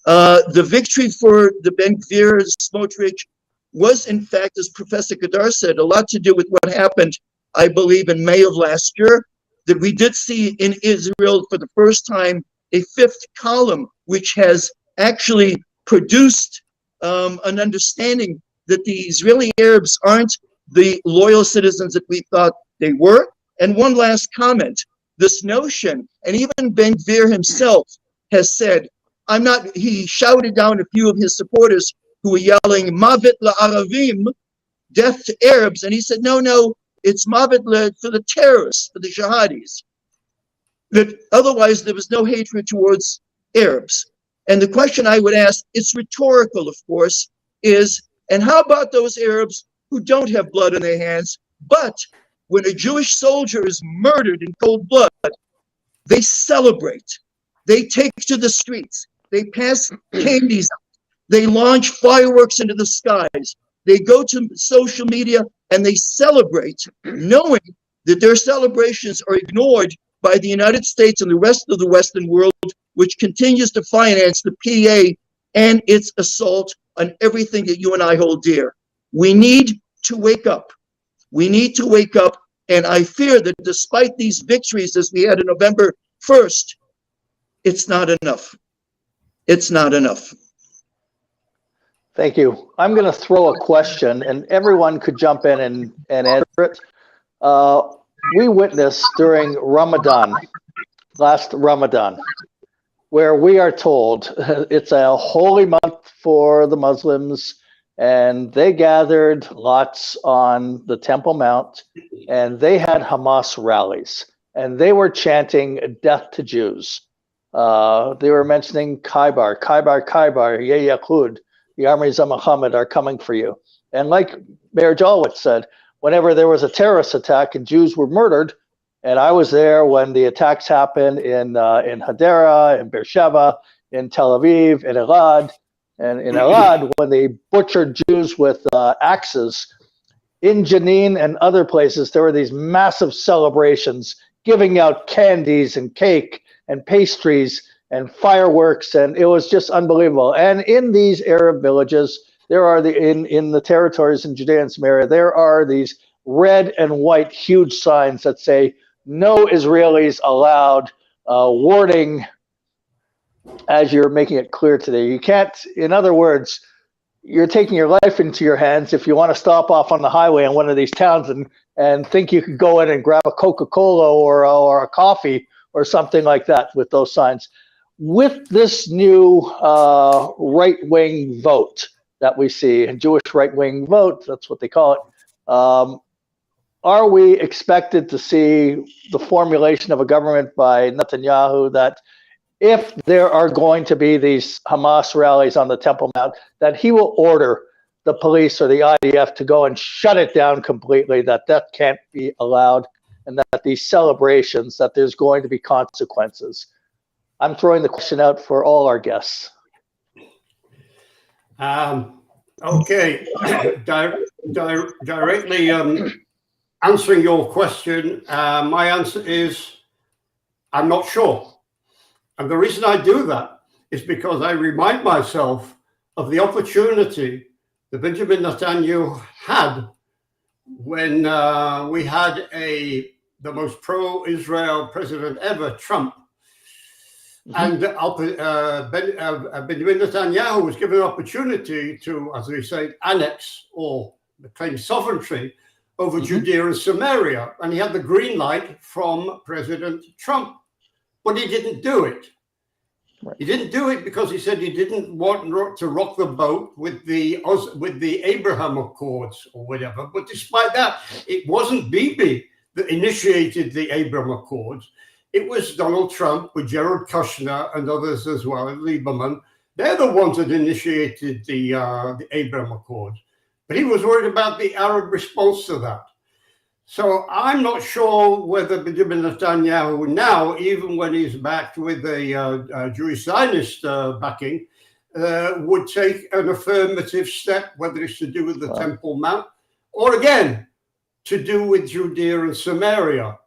The victory for the Ben-Gvir, Smotrich was, in fact, as Professor Kedar said, a lot to do with what happened, I believe, in May of last year, that we did see in Israel for the first time a fifth column, which has actually produced an understanding that the Israeli Arabs aren't the loyal citizens that we thought they were. And one last comment, this notion, and even Ben-Gvir himself has said, he shouted down a few of his supporters who were yelling, Mavet la'Aravim, death to Arabs. And he said, no, it's Mavet for the terrorists, for the jihadis. That otherwise there was no hatred towards Arabs. And the question I would ask, it's rhetorical, of course, is, and how about those Arabs who don't have blood in their hands, but when a Jewish soldier is murdered in cold blood, they celebrate. They take to the streets. They pass candies out. They launch fireworks into the skies. They go to social media and they celebrate, knowing that their celebrations are ignored by the United States and the rest of the Western world, which continues to finance the PA and its assault on everything that you and I hold dear. We need to wake up. We need to wake up, and I fear that despite these victories as we had on November 1st, it's not enough. It's not enough. Thank you. I'm going to throw a question, and everyone could jump in and answer it. we witnessed during Ramadan, last Ramadan, where we are told it's a holy month for the Muslims, and they gathered lots on the Temple Mount, and they had Hamas rallies, and they were chanting death to Jews. They were mentioning Khaybar, Khaybar, Khaybar, Ya Yaqud, the armies of Muhammad are coming for you. And like Mayor JOLOVITZ said, whenever there was a terrorist attack and Jews were murdered, and I was there when the attacks happened in Hadera, in Beersheba, in Tel Aviv, in Elad, and in Elad when they butchered Jews with axes. In Jenin and other places, there were these massive celebrations, giving out candies and cake and pastries and fireworks, and it was just unbelievable. And in these Arab villages, there are in the territories in Judea and Samaria, there are these red and white huge signs that say, "No Israelis allowed," warning, as you're making it clear today. You can't, in other words, you're taking your life into your hands if you want to stop off on the highway in one of these towns and think you could go in and grab a Coca-Cola or a coffee or something like that with those signs. With this new right-wing vote that we see, a Jewish right-wing vote, that's what they call it, are we expected to see the formulation of a government by Netanyahu that if there are going to be these Hamas rallies on the Temple Mount, that he will order the police or the IDF to go and shut it down completely, that can't be allowed, and that these celebrations, that there's going to be consequences? I'm throwing the question out for all our guests. Okay, directly answering your question, my answer is I'm not sure. And the reason I do that is because I remind myself of the opportunity that Benjamin Netanyahu had when we had the most pro-Israel president ever, Trump. And Benjamin Netanyahu was given an opportunity to, as we say, annex or claim sovereignty over Judea and Samaria. And he had the green light from President Trump. But he didn't do it. Right. He didn't do it because he said he didn't want to rock the boat with the Abraham Accords or whatever. But despite that, it wasn't Bibi that initiated the Abraham Accords. It was Donald Trump with Jared Kushner and others as well, and Lieberman. They're the ones that initiated the Abraham Accords. But he was worried about the Arab response to that. So I'm not sure whether Benjamin Netanyahu now, even when he's backed with a Jewish Zionist backing, would take an affirmative step, whether it's to do with the Temple Mount or, again, to do with Judea and Samaria.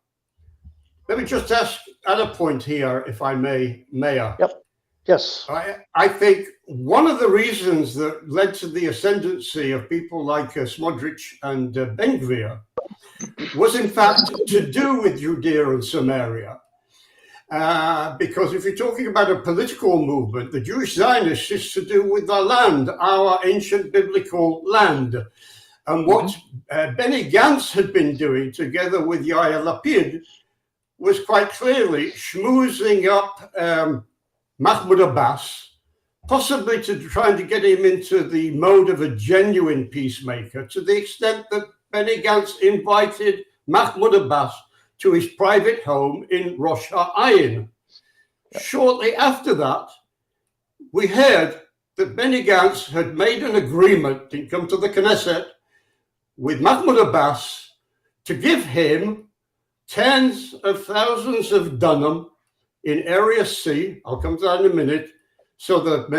Let me just add a point here, if I may, Mayor. Yep. Yes. I think one of the reasons that led to the ascendancy of people like Smotrich and Ben-Gvir was in fact to do with Judea and Samaria. Because if you're talking about a political movement, the Jewish Zionists is to do with the land, our ancient biblical land. And what Benny Gantz had been doing together with Yair Lapid was quite clearly schmoozing up Mahmoud Abbas, possibly to trying to get him into the mode of a genuine peacemaker, to the extent that Benny Gantz invited Mahmoud Abbas to his private home in Rosh Ha'ayin. Shortly after that, we heard that Benny Gantz had made an agreement to come to the Knesset with Mahmoud Abbas to give him tens of thousands of dunham in Area C, I'll come to that in a minute, so that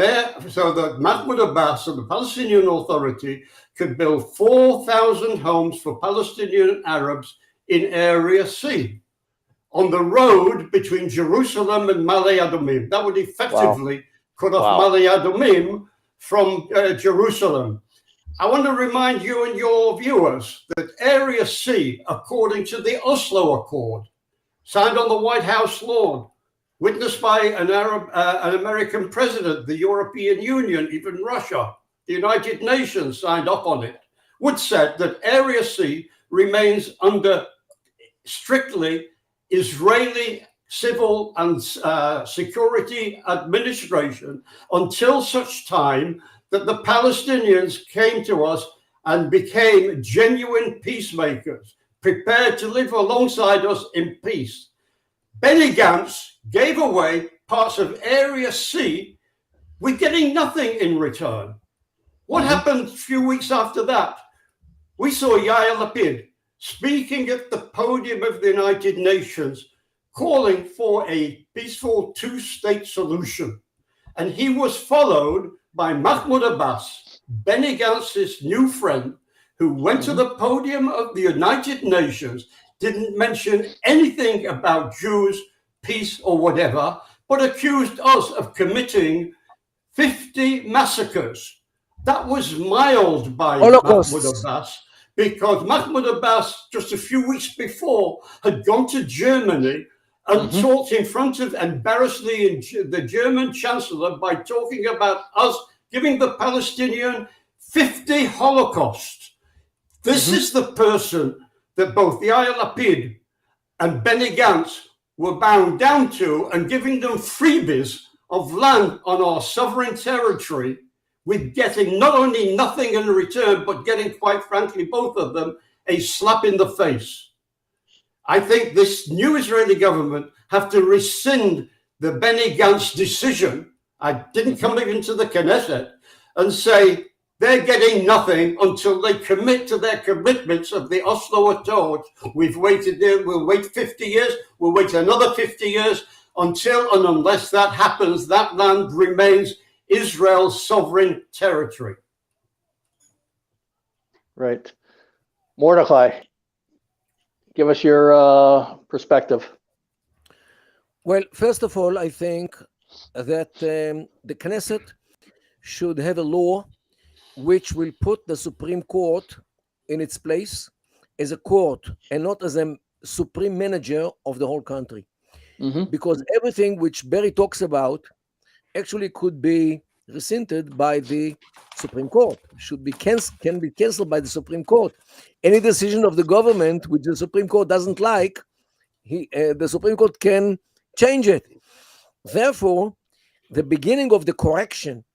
Mahmoud Abbas and the Palestinian Authority could build 4,000 homes for Palestinian Arabs in Area C, on the road between Jerusalem and Ma'ale Adumim. That would effectively cut off Ma'ale Adumim from Jerusalem. I want to remind you and your viewers that Area C, according to the Oslo Accord, signed on the White House lawn, witnessed by an American president, the European Union, even Russia, the United Nations signed up on it, which said that Area C remains under strictly Israeli civil and security administration until such time that the Palestinians came to us and became genuine peacemakers, prepared to live alongside us in peace. Benny Gantz gave away parts of Area C. We're getting nothing in return. What happened a few weeks after that? We saw Yair Lapid speaking at the podium of the United Nations, calling for a peaceful two-state solution. And he was followed by Mahmoud Abbas, Benny Gantz's new friend, who went to the podium of the United Nations, didn't mention anything about Jews, peace or whatever, but accused us of committing 50 massacres. That was mild by Holocaust. Mahmoud Abbas, because Mahmoud Abbas, just a few weeks before, had gone to Germany and talked in front of, embarrassingly, the German Chancellor by talking about us giving the Palestinian 50 Holocausts. This is the person that both Yair Lapid and Benny Gantz were bound down to, and giving them freebies of land on our sovereign territory, with getting not only nothing in return, but getting, quite frankly, both of them, a slap in the face. I think this new Israeli government have to rescind the Benny Gantz decision. I didn't come into the Knesset, and say they're getting nothing until they commit to their commitments of the Oslo Accords. We've waited there, we'll wait 50 years, we'll wait another 50 years, until and unless that happens, that land remains Israel's sovereign territory. Right. Mordechai, give us your perspective. Well, first of all, I think that the Knesset should have a law which will put the Supreme Court in its place as a court and not as a supreme manager of the whole country. Because everything which Barry talks about actually could be rescinded by the Supreme Court, can be cancelled by the Supreme Court. Any decision of the government which the Supreme Court doesn't like, the Supreme Court can change it. Therefore, the beginning of the correction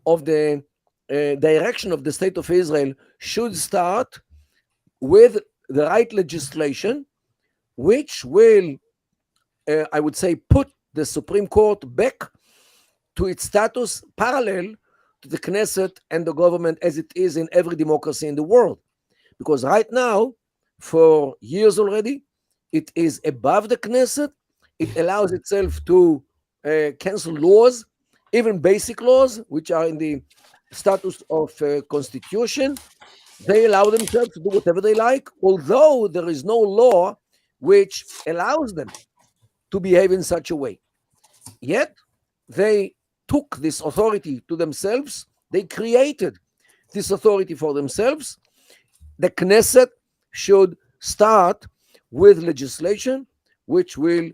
of the direction of the State of Israel should start with the right legislation, which will, I would say, put the Supreme Court back to its status parallel to the Knesset and the government as it is in every democracy in the world. Because right now, for years already, it is above the Knesset. It allows itself to cancel laws, even basic laws, which are in the status of constitution. They allow themselves to do whatever they like, although there is no law which allows them to behave in such a way. Yet, they took this authority to themselves. They created this authority for themselves. The Knesset should start with legislation which will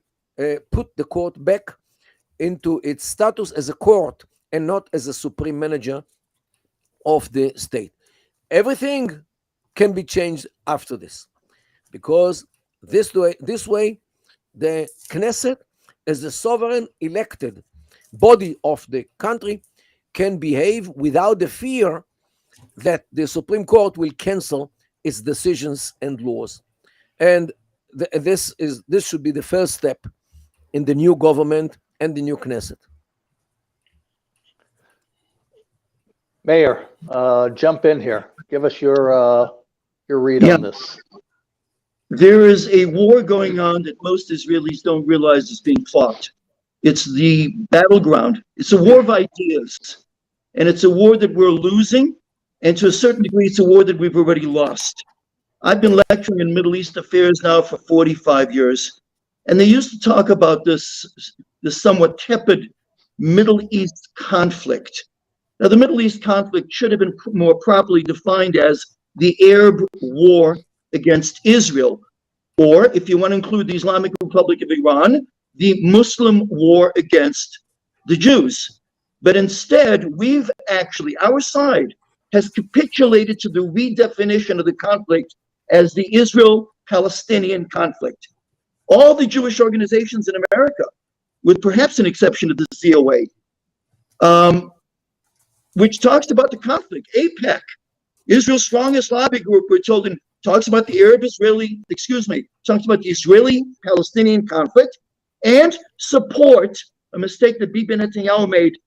put the court back into its status as a court and not as a supreme manager of the state. Everything can be changed after this, because this way the Knesset, as the sovereign elected body of the country, can behave without the fear that the Supreme Court will cancel its decisions and laws. And this should be the first step in the new government and the new Knesset. Meir, jump in here. Give us your read on this. There is a war going on that most Israelis don't realize is being fought. It's the battleground. It's a war of ideas. And it's a war that we're losing. And to a certain degree, it's a war that we've already lost. I've been lecturing in Middle East affairs now for 45 years. And they used to talk about this somewhat tepid Middle East conflict. Now, the Middle East conflict should have been more properly defined as the Arab war against Israel, or if you want to include the Islamic Republic of Iran, the Muslim war against the Jews. But instead, our side has capitulated to the redefinition of the conflict as the Israel Israel-Palestinian conflict. All the Jewish organizations in America, with perhaps an exception of the ZOA, which talks about the conflict. AIPAC, Israel's strongest lobby group, we're told, talks about the talks about the Israeli-Palestinian conflict and support, a mistake that Bibi Netanyahu made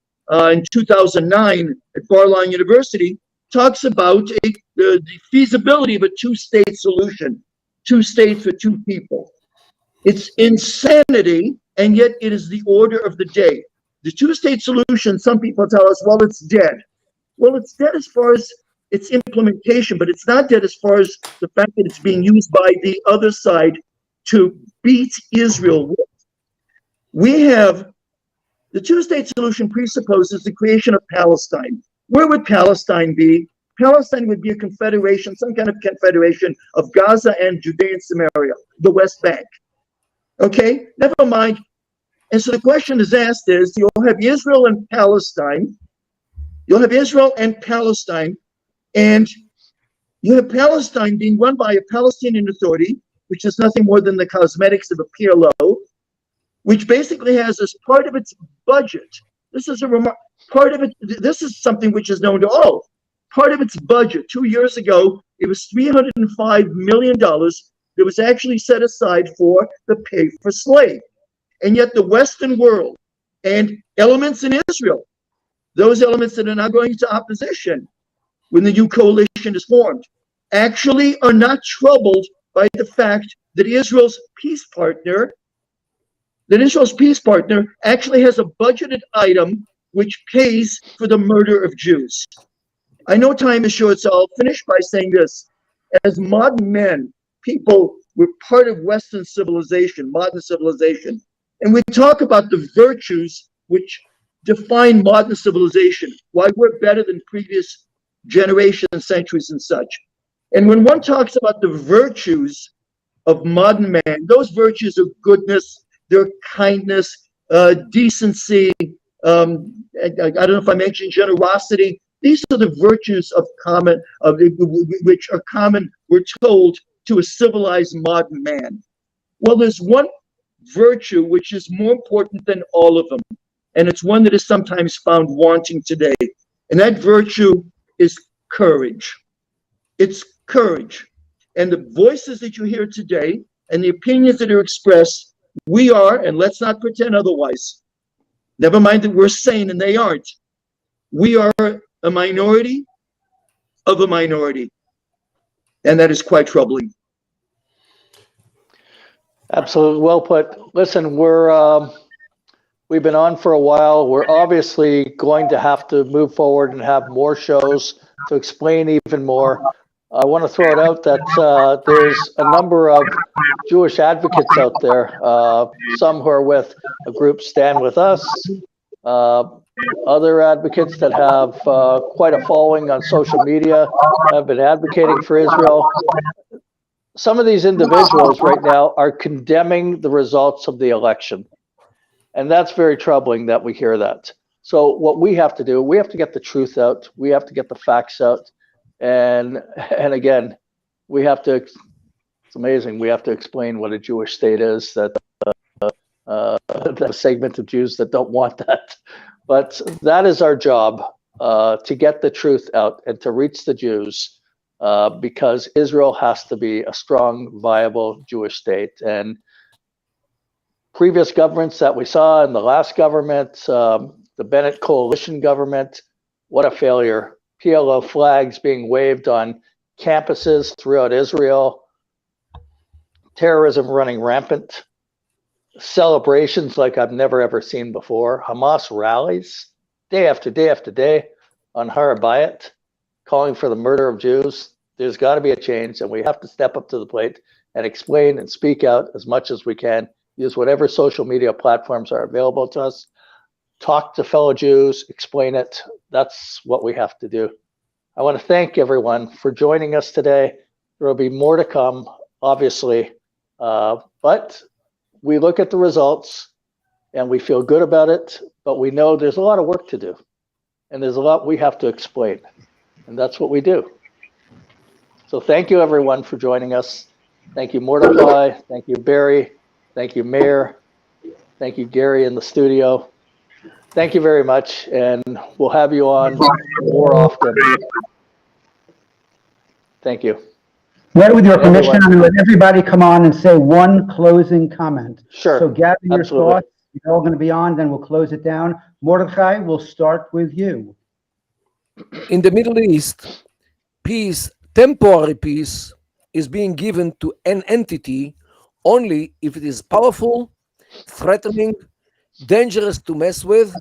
in 2009 at Bar-Ilan University, talks about the feasibility of a two-state solution, 2 states for 2 people. It's insanity, and yet it is the order of the day. The two-state solution, some people tell us, well, it's dead. Well, it's dead as far as its implementation, but it's not dead as far as the fact that it's being used by the other side to beat Israel with. We have the two-state solution presupposes the creation of Palestine. Where would Palestine be? Palestine would be a confederation, some kind of confederation of Gaza and Judea and Samaria, the West Bank. Okay, never mind. And so the question is asked is, you'll have Israel and Palestine. You'll have Israel and Palestine, and you have Palestine being run by a Palestinian Authority, which is nothing more than the cosmetics of a PLO, which basically has as part of its budget. This is This is something which is known to all. Part of its budget 2 years ago, it was $305 million that was actually set aside for the pay for slave. And yet the Western world and elements in Israel, those elements that are now going into opposition when the new coalition is formed, actually are not troubled by the fact that Israel's peace partner actually has a budgeted item which pays for the murder of Jews. I know time is short, so I'll finish by saying this. As modern men, people were part of Western civilization, modern civilization, and we talk about the virtues which define modern civilization, why we're better than previous generations, centuries, and such. And when one talks about the virtues of modern man, those virtues are goodness, their kindness, decency, I don't know if I mentioned generosity. These are the virtues of which are common, we're told, to a civilized modern man. Well, there's one virtue which is more important than all of them, and it's one that is sometimes found wanting today. And that virtue is courage. It's courage. And the voices that you hear today and the opinions that are expressed, we are, and let's not pretend otherwise, never mind that we're sane and they aren't, we are a minority of a minority. And that is quite troubling. Absolutely, well put. Listen, we've been on for a while. We're obviously going to have to move forward and have more shows to explain even more. I want to throw it out that there's a number of Jewish advocates out there, some who are with a group Stand With Us, other advocates that have quite a following on social media, have been advocating for Israel. Some of these individuals right now are condemning the results of the election. And that's very troubling that we hear that. So what we have to do, we have to get the truth out. We have to get the facts out. And again, we have to, it's amazing, we have to explain what a Jewish state is, that a segment of Jews that don't want that. But that is our job, to get the truth out and to reach the Jews, because Israel has to be a strong, viable Jewish state. And previous governments that we saw in the last government, the Bennett coalition government, what a failure. PLO flags being waved on campuses throughout Israel, terrorism running rampant, celebrations like I've never ever seen before, Hamas rallies day after day after day on Har HaBayit, calling for the murder of Jews. There's got to be a change, and we have to step up to the plate and explain and speak out as much as we can. Use whatever social media platforms are available to us. Talk to fellow Jews, explain it. That's what we have to do. I want to thank everyone for joining us today. There will be more to come, obviously, but we look at the results and we feel good about it, but we know there's a lot of work to do, and there's a lot we have to explain, and that's what we do. So thank you, everyone, for joining us, Thank you, Mordecai. Thank you, Barry. Thank you, Meir. Thank you, Gary, in the studio. Thank you very much, and we'll have you on more often. Thank you. Right, with your permission, I'm going to let everybody come on and say one closing comment. Sure. So gather your Absolutely. thoughts. You're all going to be on, then we'll close it down. Mordechai, we'll start with you. In the Middle East, peace, temporary peace, is being given to an entity only if it is powerful, threatening, dangerous to mess with,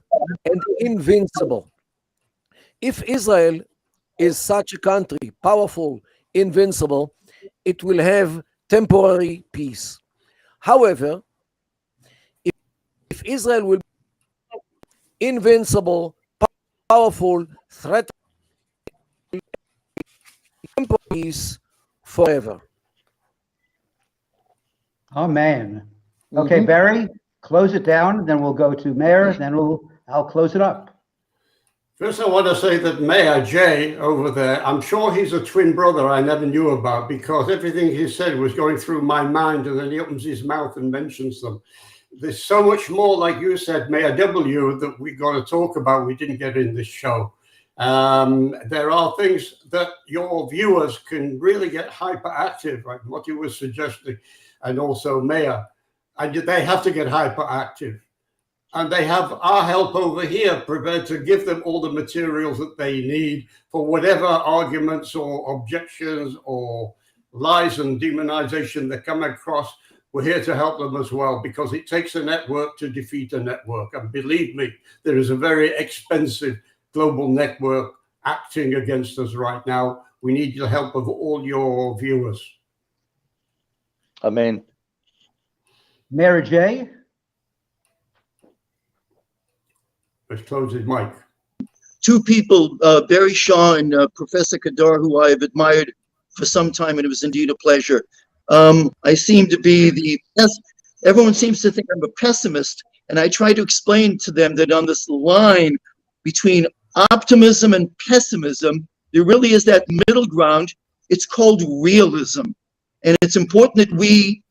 and invincible. If Israel is such a country, powerful, invincible, it will have temporary peace. However, if Israel will be invincible, powerful, threatening, temporary peace forever. Amen. Okay, Barry, close it down, then we'll go to Meir, then I'll close it up. First, I want to say that Mayor Jay over there, I'm sure he's a twin brother I never knew about, because everything he said was going through my mind, and then he opens his mouth and mentions them. There's so much more, like you said, Mayor W, that we got to talk about we didn't get in this show. There are things that your viewers can really get hyperactive, like what you were suggesting, and also Mayor. They have to get hyperactive. And they have our help over here prepared to give them all the materials that they need for whatever arguments or objections or lies and demonization they come across. We're here to help them as well, because it takes a network to defeat a network. And believe me, there is a very expensive global network acting against us right now. We need the help of all your viewers. Amen. Mayor Jay? Let's close his mic. Two people, Barry Shaw and Professor Kedar, who I have admired for some time, and it was indeed a pleasure. I seem to be everyone seems to think I'm a pessimist, and I try to explain to them that on this line between optimism and pessimism, there really is that middle ground. It's called realism. And it's important that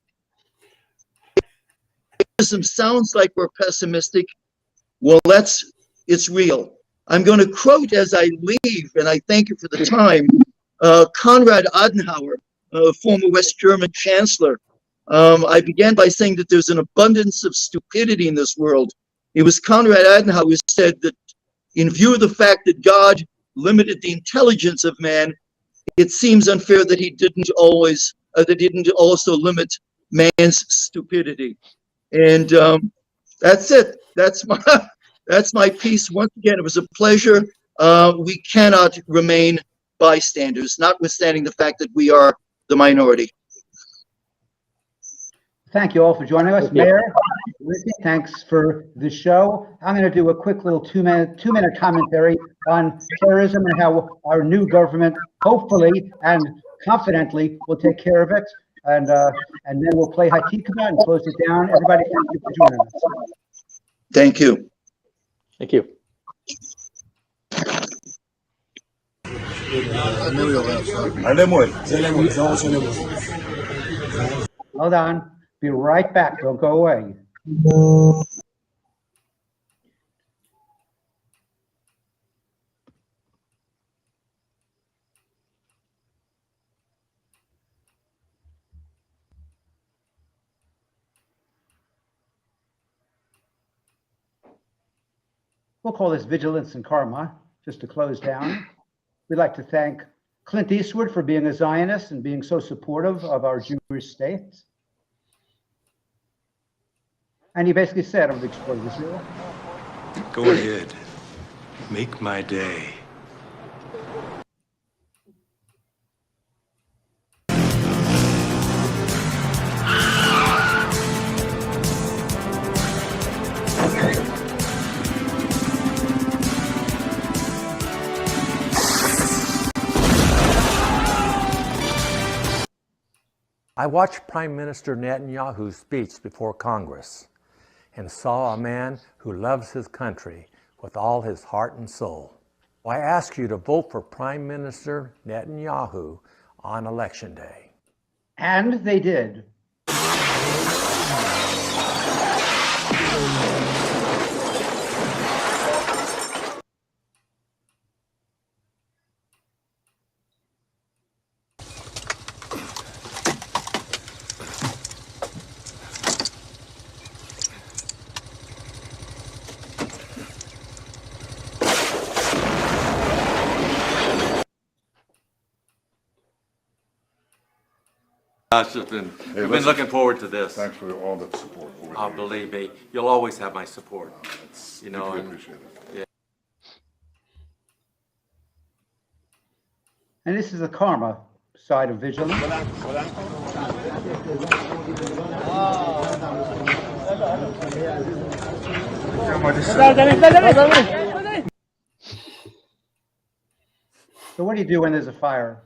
pessimism sounds like we're pessimistic. Well, it's real. I'm going to quote as I leave, and I thank you for the time, Konrad Adenauer, former West German chancellor. I began by saying that there's an abundance of stupidity in this world. It was Konrad Adenauer who said that in view of the fact that God limited the intelligence of man, it seems unfair that he didn't also limit man's stupidity. And that's it. That's my piece. Once again, it was a pleasure. We cannot remain bystanders, notwithstanding the fact that we are the minority. Thank you all for joining us. Mayor, thanks for the show. I'm going to do a quick little two-minute commentary on terrorism and how our new government, hopefully and confidently, will take care of it. And then we'll play Hatikva and close it down. Everybody, thank you for joining us. Thank you. Thank you. Hold on. Be right back. Don't go away. We'll call this Vigilance and Karma, just to close down. We'd like to thank Clint Eastwood for being a Zionist and being so supportive of our Jewish state. And he basically said, I'm going to exploit Israel. Go ahead. Make my day. I watched Prime Minister Netanyahu's speech before Congress and saw a man who loves his country with all his heart and soul. I ask you to vote for Prime Minister Netanyahu on Election Day. And they did. We've been looking forward to this. Thanks for all that support. Oh, believe me, you'll always have my support. It's You know, deeply and- appreciated. And this is the karma side of vigilance. So what do you do when there's a fire?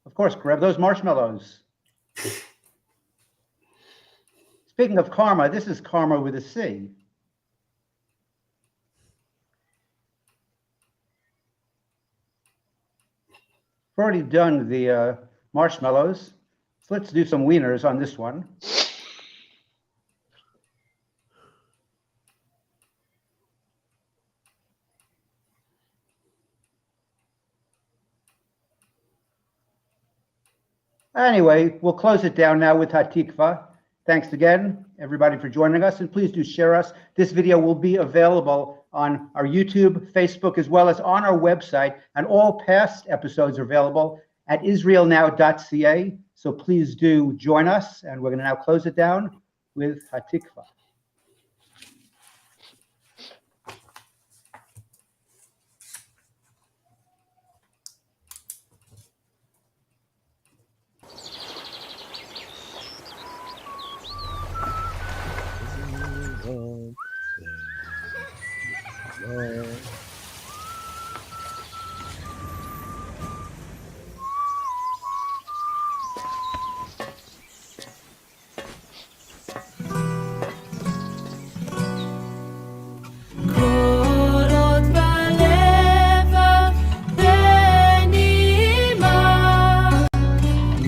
Of course, grab those marshmallows. Speaking of karma, this is karma with a C. We've already done the marshmallows. So let's do some wieners on this one. Anyway, we'll close it down now with Hatikva. Thanks again, everybody, for joining us, and please do share us. This video will be available on our YouTube, Facebook, as well as on our website, and all past episodes are available at israelnow.ca. So please do join us, and we're going to now close it down with Hatikva.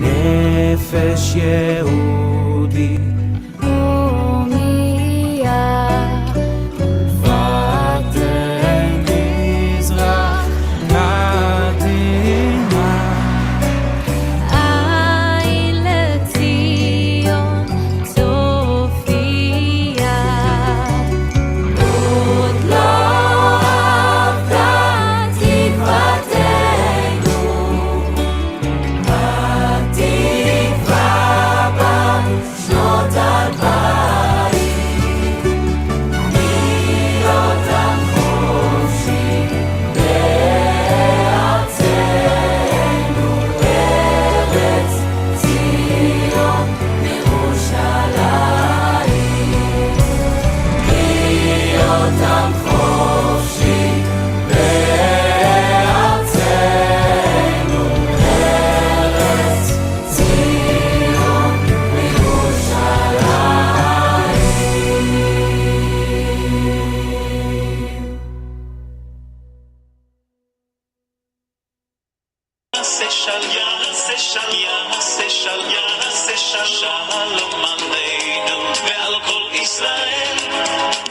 נפש יהודי הומייה ותן מזרח קדימה עין לציון צופיה עוד לא אבדה תקוותנו שנות אלפיים להיות עם חופשי בארצנו ארץ ציון ירושלים להיות עם חופשי בארצנו ארץ ציון Shalom aleinu ve'al kol Israel